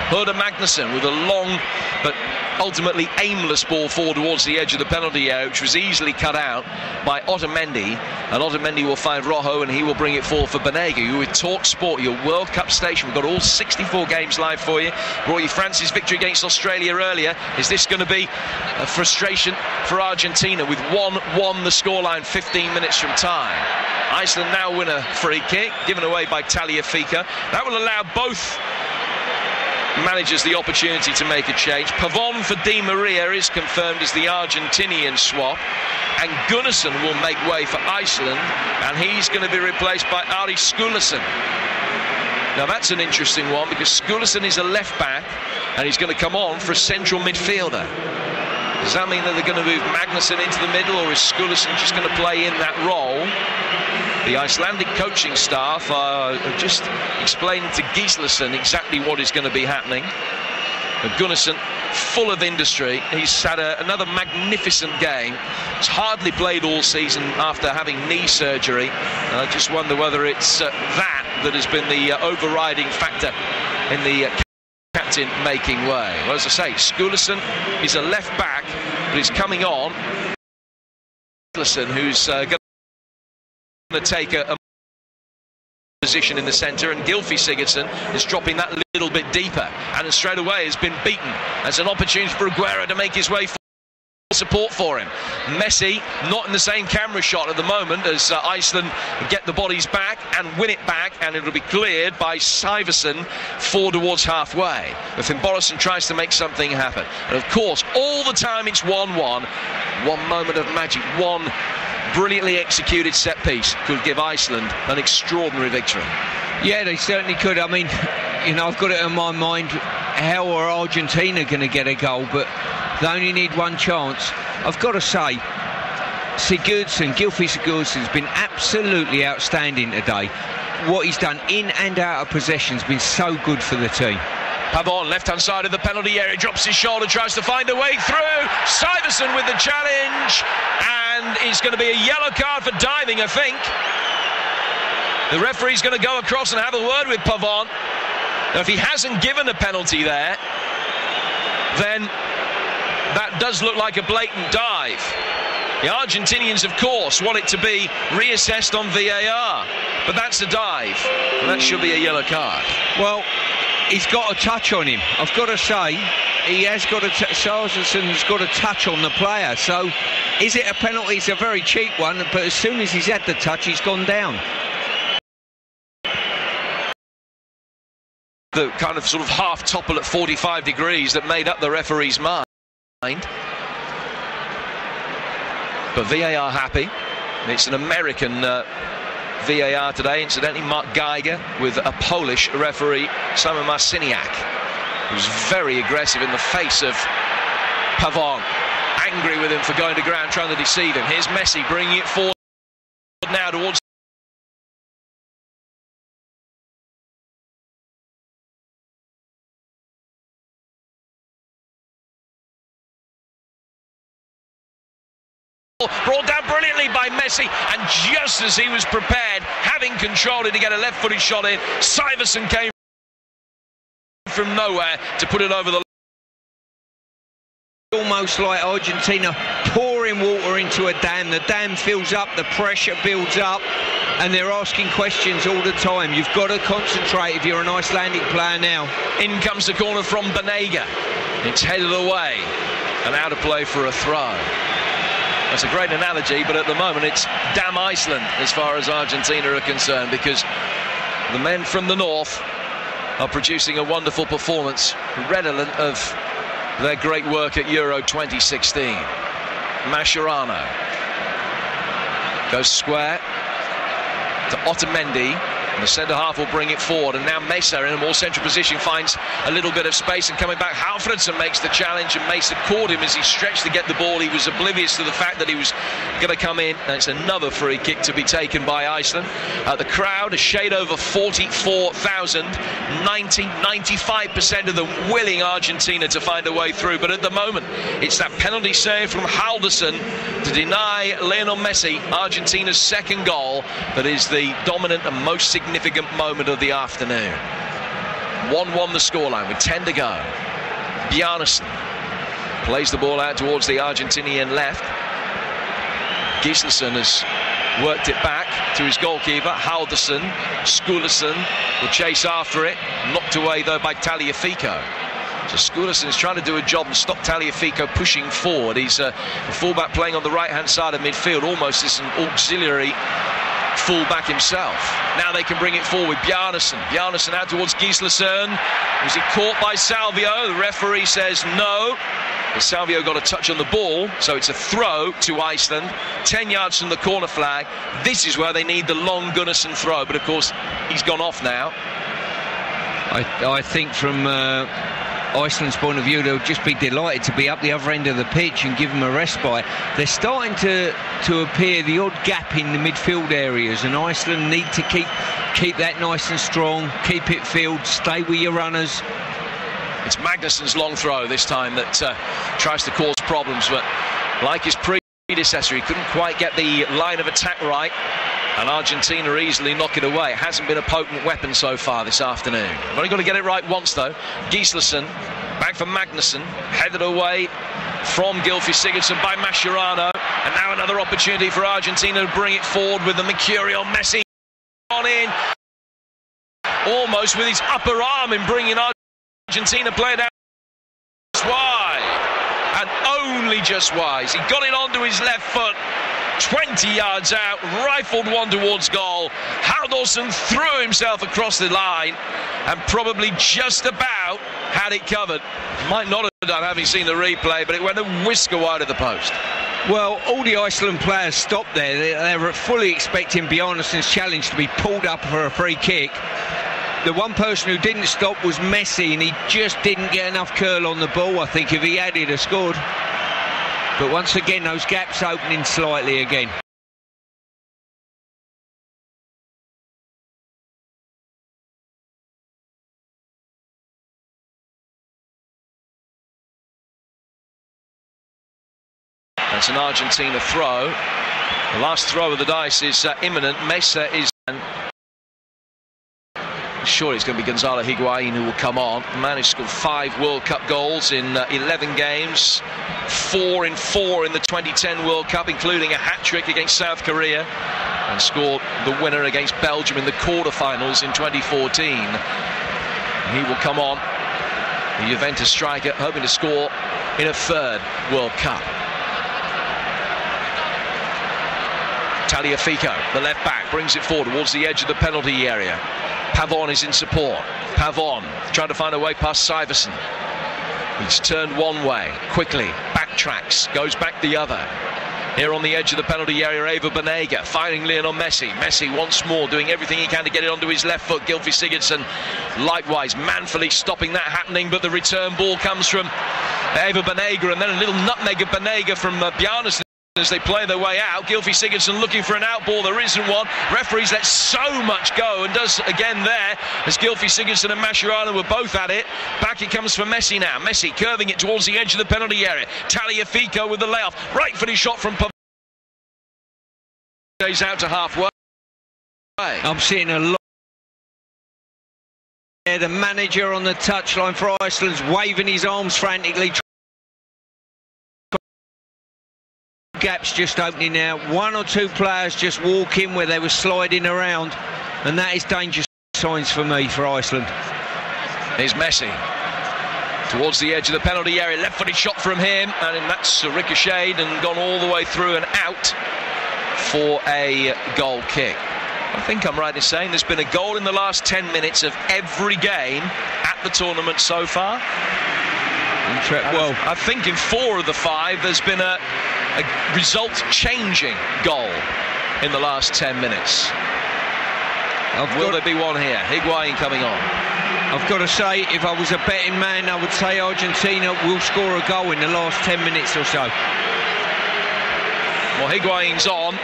Hurda Magnusson with a long but ultimately aimless ball forward towards the edge of the penalty area, which was easily cut out by Otamendi. And Otamendi will find Rojo, and he will bring it forward for Banega. You're with Talk Sport, your World Cup station. We've got all 64 games live for you. Brought you France's victory against Australia earlier. Is this going to be a frustration for Argentina with 1-1 the scoreline 15 minutes from time? Iceland now win a free kick, given away by Tagliafico. That will allow both managers the opportunity to make a change. Pavon for Di Maria is confirmed as the Argentinian swap, and Gunnarsson will make way for Iceland, and he's going to be replaced by Ari Skulason. Now that's an interesting one, because Skulason is a left back and he's going to come on for a central midfielder. Does that mean that they're going to move Magnusson into the middle, or is Skulason just going to play in that role? The Icelandic coaching staff are just explaining to Gislason exactly what is going to be happening. But Gunnarsson, full of industry. He's had another magnificent game. He's hardly played all season after having knee surgery. I just wonder whether it's that has been the overriding factor in the captain making way. Well, as I say, Skulason is a left back, but he's coming on. Gislason, who's going to take a position in the centre, and Gylfi Sigurdsson is dropping that little bit deeper, and straight away has been beaten. As an opportunity for Aguero to make his way forward. Support for him. Messi not in the same camera shot at the moment, as Iceland get the bodies back and win it back, and it'll be cleared by Syverson forward towards halfway. But Finnbogason tries to make something happen, and of course all the time it's 1-1. One moment of magic, one brilliantly executed set piece could give Iceland an extraordinary victory. Yeah, they certainly could. I mean, you know, I've got it in my mind, how are Argentina going to get a goal? But they only need one chance. I've got to say, Gylfi Sigurdsson has been absolutely outstanding today. What he's done in and out of possession has been so good for the team. Pavon, left-hand side of the penalty area, drops his shoulder, tries to find a way through. Syverson with the challenge, and it's going to be a yellow card for diving, I think. The referee's going to go across and have a word with Pavon. Now, if he hasn't given a penalty there, then that does look like a blatant dive. The Argentinians, of course, want it to be reassessed on VAR, but that's a dive, and that should be a yellow card. Well, he's got a touch on him. I've got to say, he has got a Syverson's got a touch on the player. So, is it a penalty? It's a very cheap one, but as soon as he's had the touch, he's gone down. The kind of sort of half topple at 45 degrees that made up the referee's mind. But VAR happy. It's an American VAR today. Incidentally, Mark Geiger with a Polish referee, Simon Marciniak, who's very aggressive in the face of Pavon. Angry with him for going to ground, trying to deceive him. Here's Messi bringing it forward now towards brought down brilliantly by Messi, and just as he was prepared, having controlled it to get a left-footed shot in, Syverson came from nowhere to put it over the. Almost like Argentina pouring water into a dam. The dam fills up, the pressure builds up, and they're asking questions all the time. You've got to concentrate if you're an Icelandic player now. In comes the corner from Banega. It's headed away and out of play for a throw. That's a great analogy, but at the moment it's damn Iceland as far as Argentina are concerned, because the men from the north are producing a wonderful performance, redolent of their great work at Euro 2016. Mascherano goes square to Otamendi. And the centre half will bring it forward, and now Mesa in a more central position finds a little bit of space, and coming back Halfredson makes the challenge, and Mesa caught him as he stretched to get the ball. He was oblivious to the fact that he was going to come in, and it's another free kick to be taken by Iceland. The crowd, a shade over 44,000, 95% of them willing Argentina to find a way through, but at the moment it's that penalty save from Halfredson to deny Lionel Messi Argentina's second goal that is the dominant and most significant moment of the afternoon. 1-1 the scoreline with 10 to go. Bjarnason plays the ball out towards the Argentinian left. Gislason has worked it back to his goalkeeper, Halderson. Skulason will chase after it, knocked away though by Tagliafico. So Skulason is trying to do a job and stop Tagliafico pushing forward. He's a fullback playing on the right-hand side of midfield, almost as an auxiliary fullback himself. Now they can bring it forward. Bjarnason out towards Gislason. Was he caught by Salvio? The referee says no. But Salvio got a touch on the ball, so it's a throw to Iceland. 10 yards from the corner flag. This is where they need the long Gunnarsson throw, but of course he's gone off now. I think from Iceland's point of view, they'll just be delighted to be up the other end of the pitch and give them a respite. They're starting to appear the odd gap in the midfield areas, and Iceland need to keep that nice and strong, keep it filled, stay with your runners. It's Magnusson's long throw this time that tries to cause problems, but like his predecessor, he couldn't quite get the line of attack right, and Argentina easily knock it away. It hasn't been a potent weapon so far this afternoon. They've only got to get it right once though. Gislason back for Magnusson, headed away from Gylfi Sigurdsson by Mascherano, and now another opportunity for Argentina to bring it forward with the Mercurial Messi on in, almost with his upper arm in bringing Argentina play down wide, and only just wise. He got it onto his left foot, 20 yards out, rifled one towards goal. Halldórsson threw himself across the line and probably just about had it covered. Might not have done, having seen the replay, but it went a whisker wide of the post. Well, all the Iceland players stopped there. They were fully expecting Bjarnason's challenge to be pulled up for a free kick. The one person who didn't stop was Messi, and he just didn't get enough curl on the ball. I think if he had, he'd have scored. But once again, those gaps opening slightly again. That's an Argentina throw. The last throw of the dice is imminent. Mesa is... Sure, it's going to be Gonzalo Higuain who will come on. The man who scored 5 World Cup goals in 11 games, 4 in 4 in the 2010 World Cup, including a hat-trick against South Korea, and scored the winner against Belgium in the quarter-finals in 2014. He will come on, the Juventus striker, hoping to score in a 3rd World Cup. Tagliafico, the left back, brings it forward towards the edge of the penalty area. Pavon is in support. Pavon trying to find a way past Syverson. He's turned one way, quickly, backtracks, goes back the other. Here on the edge of the penalty area, Eva Banega finding Lionel Messi. Messi once more doing everything he can to get it onto his left foot. Gylfi Sigurdsson likewise manfully stopping that happening, but the return ball comes from Eva Banega, and then a little nutmeg of Banega from Bjarnason as they play their way out. Gylfi Sigurdsson looking for an outball. There isn't one. Referees let so much go, and does again there as Gylfi Sigurdsson and Mascherano were both at it. Back it comes for Messi now. Messi curving it towards the edge of the penalty area. Tagliafico with the layoff. Right footed shot from Pavon. Goes out to halfway. I'm seeing a lot. The manager on the touchline for Iceland's waving his arms frantically. Gaps just opening now. 1 or 2 players just walk in where they were sliding around, and that is dangerous signs for me for Iceland. Here's Messi towards the edge of the penalty area. Left-footed shot from him, and that's ricocheted and gone all the way through and out for a goal kick. I think I'm right in saying there's been a goal in the last 10 minutes of every game at the tournament so far. Well, I think in 4 of the 5 there's been a result-changing goal in the last 10 minutes. Will there be one here? Higuain coming on. I've got to say, if I was a betting man, I would say Argentina will score a goal in the last 10 minutes or so. Well, Higuain's on. We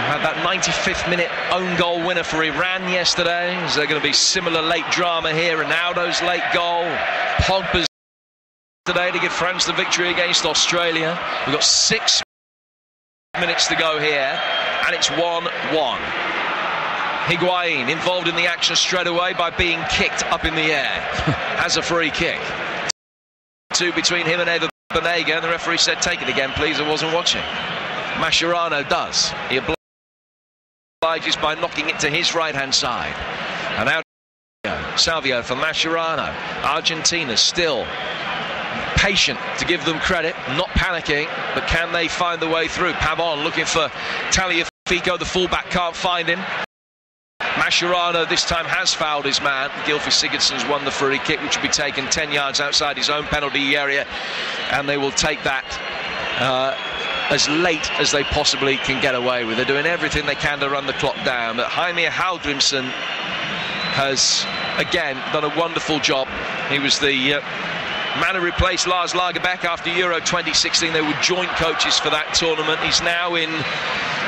had that 95th minute own goal winner for Iran yesterday. Is there going to be similar late drama here? Ronaldo's late goal. Pogba's today to give France the victory against Australia. We've got 6 minutes to go here, and it's 1-1. Higuain involved in the action straight away by being kicked up in the air. Has a free kick. 2 between him and Eva Banega, and the referee said, take it again, please, I wasn't watching. Mascherano does. He obliges by knocking it to his right-hand side. And now Salvio for Mascherano. Argentina still patient, to give them credit, not panicking, but can they find the way through? Pavon looking for Tagliafico, the fullback can't find him. Mascherano this time has fouled his man. Gylfi Sigurdsson's won the free kick, which will be taken 10 yards outside his own penalty area, and they will take that as late as they possibly can get away with. They're doing everything they can to run the clock down, but Jaime Hallgrímsson has again done a wonderful job. He was the man who replaced Lars Lagerbäck after Euro 2016. They were joint coaches for that tournament. He's now in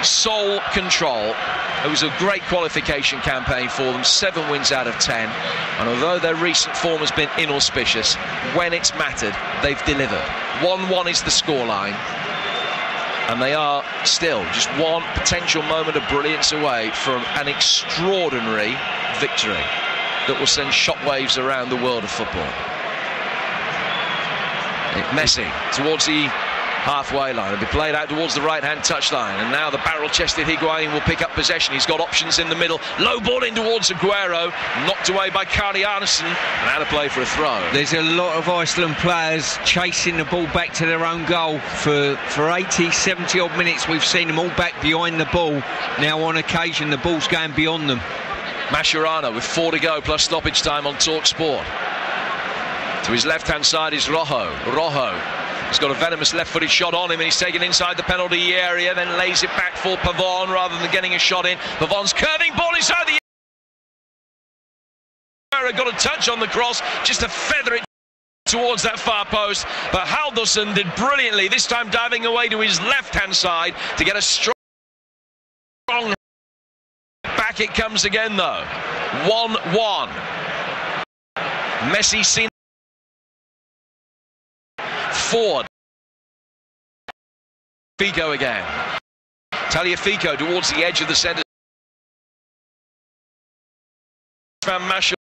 sole control. It was a great qualification campaign for them, 7 wins out of 10, and although their recent form has been inauspicious, when it's mattered, they've delivered. 1-1 is the scoreline, and they are still just one potential moment of brilliance away from an extraordinary victory that will send shockwaves around the world of football. Messi towards the halfway line. It'll be played out towards the right-hand touchline, and now the barrel-chested Higuain will pick up possession. He's got options in the middle. Low ball in towards Aguero, knocked away by Kari Arnason, and out of play for a throw. There's a lot of Iceland players chasing the ball back to their own goal. For 80, 70 odd minutes we've seen them all back behind the ball. Now on occasion the ball's going beyond them. Mascherano with 4 to go plus stoppage time on TalkSport. To his left-hand side is Rojo. He's got a venomous left-footed shot on him, and he's taken inside the penalty area, then lays it back for Pavon rather than getting a shot in. Pavon's curving ball inside the area. Got a touch on the cross, just to feather it towards that far post. But Hallgrímsson did brilliantly, this time diving away to his left-hand side to get a strong... Back it comes again, though. 1-1. Messi seen forward. Fico again. Tagliafico towards the edge of the centre. Van Mascher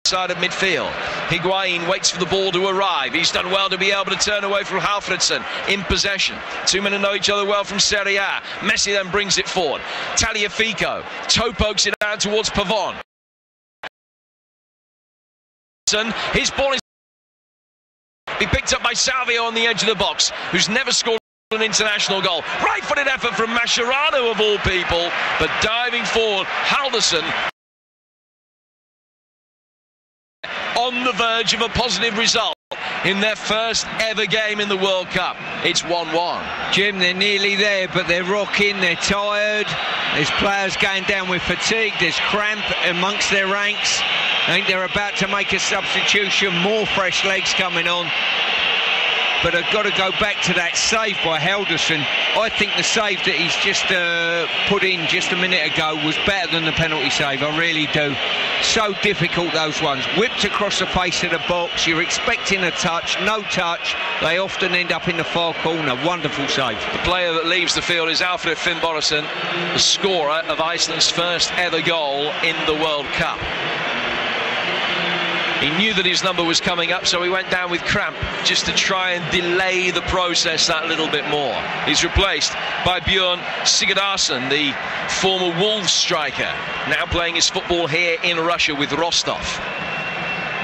side of midfield. Higuain waits for the ball to arrive. He's done well to be able to turn away from Hallfredsson in possession. 2 men who know each other well from Serie A. Messi then brings it forward. Tagliafico toe pokes it out towards Pavon. His ball is be picked up by Salvio on the edge of the box, who's never scored an international goal. Right-footed effort from Mascherano of all people, but diving forward, Hallgrímsson on the verge of a positive result in their first ever game in the World Cup. It's 1-1. Jim, they're nearly there, but they're rocking, they're tired. There's players going down with fatigue, there's cramp amongst their ranks. I think they're about to make a substitution, more fresh legs coming on. But I've got to go back to that save by Hallgrímsson. I think the save that he's just put in just a minute ago was better than the penalty save, I really do. So difficult, those ones. Whipped across the face of the box, you're expecting a touch, no touch. They often end up in the far corner. Wonderful save. The player that leaves the field is Alfred Finnbogason, the scorer of Iceland's first ever goal in the World Cup. He knew that his number was coming up, so he went down with cramp just to try and delay the process that little bit more. He's replaced by Björn Sigurdarsson, the former Wolves striker, now playing his football here in Russia with Rostov.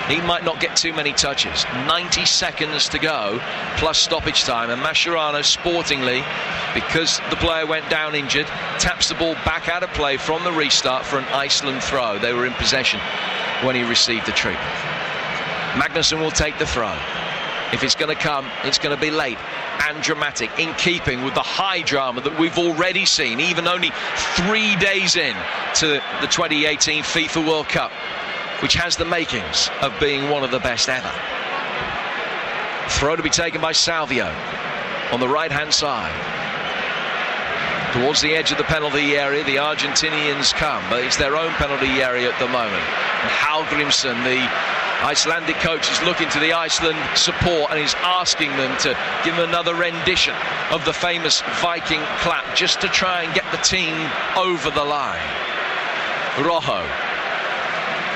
He might not get too many touches. 90 seconds to go, plus stoppage time, and Mascherano sportingly, because the player went down injured, taps the ball back out of play from the restart for an Iceland throw. They were in possession when he received the treatment. Magnusson will take the throw. If it's going to come, it's going to be late. and dramatic, in keeping with the high drama that we've already seen, even only 3 days in to the 2018 FIFA World Cup, which has the makings of being one of the best ever. Throw to be taken by Salvio on the right-hand side. Towards the edge of the penalty area, the Argentinians come, but it's their own penalty area at the moment. And Hallgrímsson, the Icelandic coach, is looking to the Iceland support and is asking them to give him another rendition of the famous Viking clap, just to try and get the team over the line. Rojo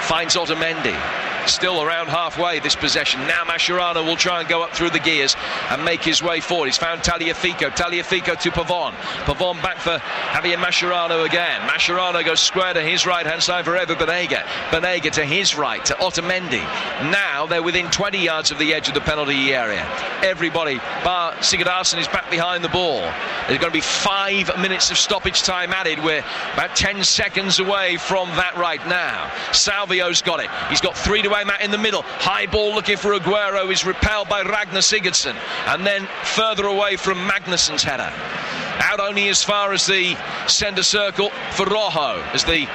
finds Otamendi. Still around halfway this possession. Now Mascherano will try and go up through the gears and make his way forward. He's found Tagliafico. Tagliafico to Pavon. Pavon back for Javier Mascherano again. Mascherano goes square to his right-hand side for Ever Banega. Banega to his right, to Otamendi. Now they're within 20 yards of the edge of the penalty area. Everybody, bar Sigurðarson, is back behind the ball. There's going to be 5 minutes of stoppage time added. We're about 10 seconds away from that right now. Salvio's got it. He's got 3 to aim at in the middle. High ball looking for Aguero, is repelled by Ragnar Sigurdsson, and then further away from Magnusson's header. Out only as far as the centre circle for Rojo, as the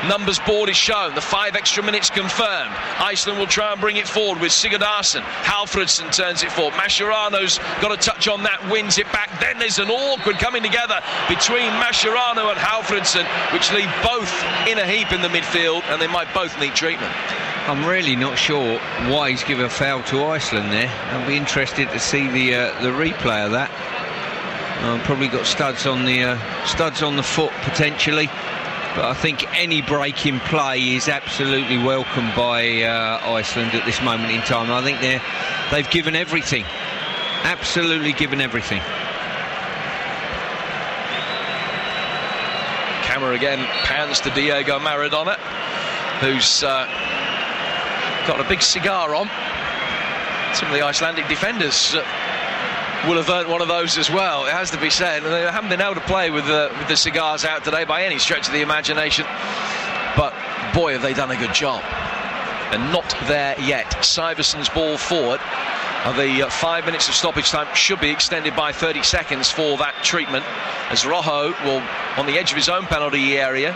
numbers board is shown. The 5 extra minutes confirmed. Iceland will try and bring it forward with Sigurðarson. Hallfredsson turns it forward. Mascherano's got a touch on that, wins it back. Then there's an awkward coming together between Mascherano and Hallfredsson, which leave both in a heap in the midfield, and they might both need treatment. I'm really not sure why he's given a foul to Iceland there. I'll be interested to see the replay of that. Probably got studs on the foot potentially, but I think any break in play is absolutely welcome by Iceland at this moment in time. I think they've given everything, absolutely given everything. Camera again pans to Diego Maradona, who's got a big cigar on. Some of the Icelandic defenders will have earned one of those as well, it has to be said. They haven't been able to play with the cigars out today by any stretch of the imagination, but boy have they done a good job. And not there yet. Syverson's ball forward. The 5 minutes of stoppage time should be extended by 30 seconds for that treatment, as Rojo will, on the edge of his own penalty area,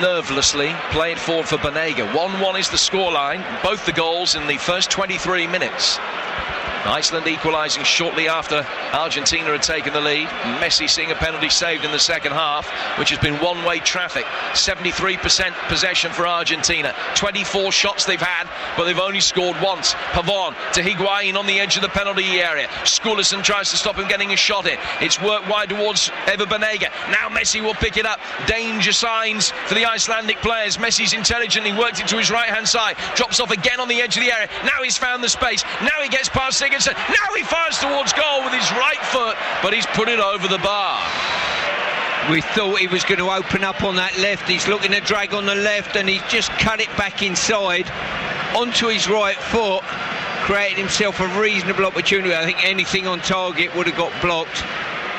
nervelessly play it forward for Banega. 1-1 is the scoreline, both the goals in the first 23 minutes. Iceland equalising shortly after Argentina had taken the lead. Messi seeing a penalty saved in the second half, which has been one-way traffic. 73% possession for Argentina. 24 shots they've had, but they've only scored once. Pavon to Higuain on the edge of the penalty area. Skúlason tries to stop him getting a shot in. It's worked wide towards Ever Banega. Now Messi will pick it up. Danger signs for the Icelandic players. Messi's intelligently worked it to his right-hand side. Drops off again on the edge of the area. Now he's found the space. Now he gets past Sigurdsson. Now he fires towards goal with his right foot, but he's put it over the bar. We thought he was going to open up on that left. He's looking to drag on the left, and he's just cut it back inside onto his right foot, created himself a reasonable opportunity. I think anything on target would have got blocked.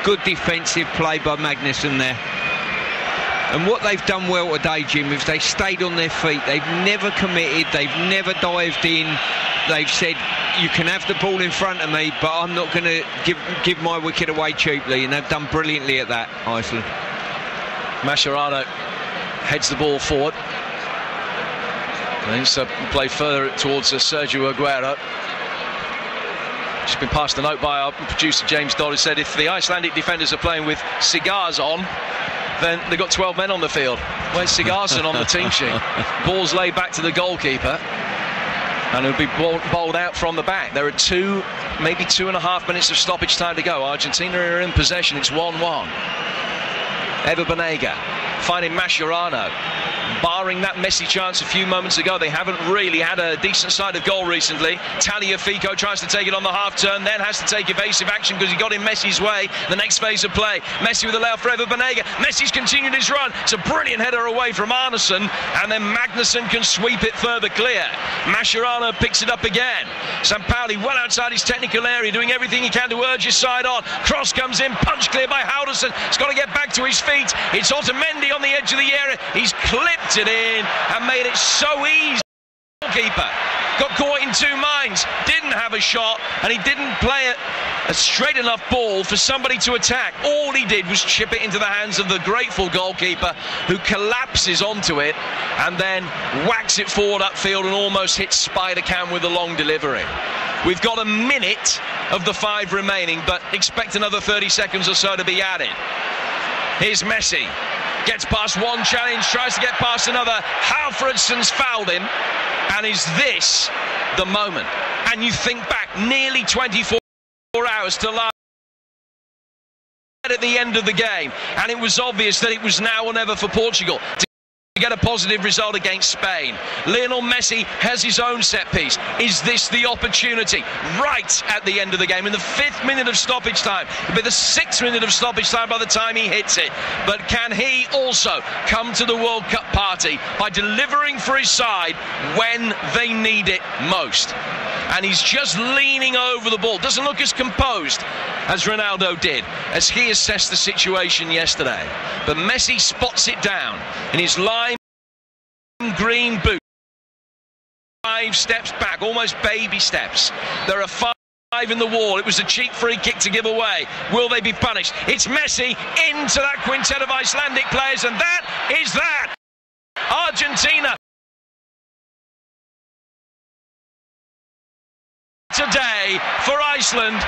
Good defensive play by Magnussson there. And what they've done well today, Jim, is they stayed on their feet. They've never committed. They've never dived in. They've said, you can have the ball in front of me, but I'm not going to give my wicket away cheaply. And they've done brilliantly at that, Iceland. Mascherano heads the ball forward. And he's played further towards Sergio Aguero. Just been passed a note by our producer James Dodd, who said if the Icelandic defenders are playing with cigars on, then they've got 12 men on the field. Where's Sigurdsson on the team sheet? Ball's laid back to the goalkeeper, and it'll be bowled out from the back. There are maybe 2.5 minutes of stoppage time to go. Argentina are in possession. It's 1-1. Ever Banega finding Mascherano. Barring that Messi chance a few moments ago, they haven't really had a decent side of goal recently. Tagliafico tries to take it on the half-turn, then has to take evasive action because he got in Messi's way. The next phase of play, Messi with a layoff for Ever Banega. Messi's continued his run. It's a brilliant header away from Arnason, and then Magnussson can sweep it further clear. Mascherano picks it up again. Sampaoli well outside his technical area, doing everything he can to urge his side on. Cross comes in, punch clear by Haldusson. He's got to get back to his feet. It's Otamendi on the edge of the area. He's clipped it in and made it so easy goalkeeper. Got caught in two minds, didn't have a shot, and he didn't play a straight enough ball for somebody to attack. All he did was chip it into the hands of the grateful goalkeeper, who collapses onto it and then whacks it forward upfield and almost hits Spider-Cam with a long delivery. We've got a minute of the 5 remaining, but expect another 30 seconds or so to be added. Here's Messi. Gets past one challenge, tries to get past another. Halfredson's fouled him. And is this the moment? And you think back nearly 24 hours to last at the end of the game, and it was obvious that it was now or never for Portugal to get a positive result against Spain. Lionel Messi has his own set piece. Is this the opportunity? Right at the end of the game, in the 5th minute of stoppage time. It'll be the 6th minute of stoppage time by the time he hits it. But can he also come to the World Cup party by delivering for his side when they need it most? And he's just leaning over the ball. Doesn't look as composed as Ronaldo did as he assessed the situation yesterday. But Messi spots it down in his lime green boot. 5 steps back, almost baby steps. There are 5 in the wall. It was a cheap free kick to give away. Will they be punished? It's Messi into that quintet of Icelandic players, and that is that. Argentina today for Iceland.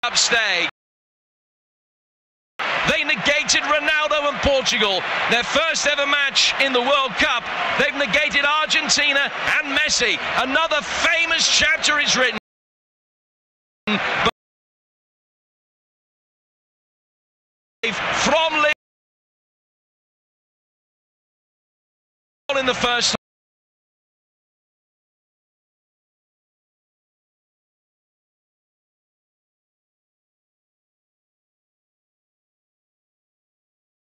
Upstage. They negated Ronaldo and Portugal, their first ever match in the World Cup. They've negated Argentina and Messi. Another famous chapter is written. From Lionel in the first.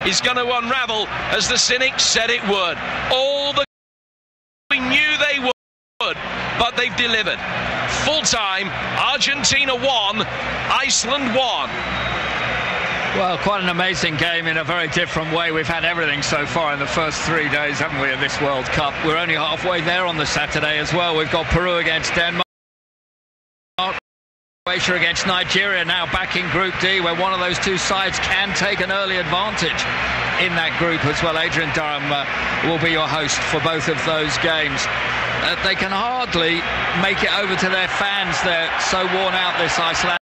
Is going to unravel as the cynics said it would. All the we knew they would, but they've delivered. Full time, Argentina won, Iceland won. Well, quite an amazing game in a very different way. We've had everything so far in the first 3 days, haven't we, of this World Cup? We're only halfway there on the Saturday as well. We've got Peru against Denmark. Croatia against Nigeria, now back in Group D, where one of those two sides can take an early advantage in that group as well. Adrian Durham will be your host for both of those games. They can hardly make it over to their fans. They're so worn out, this Iceland.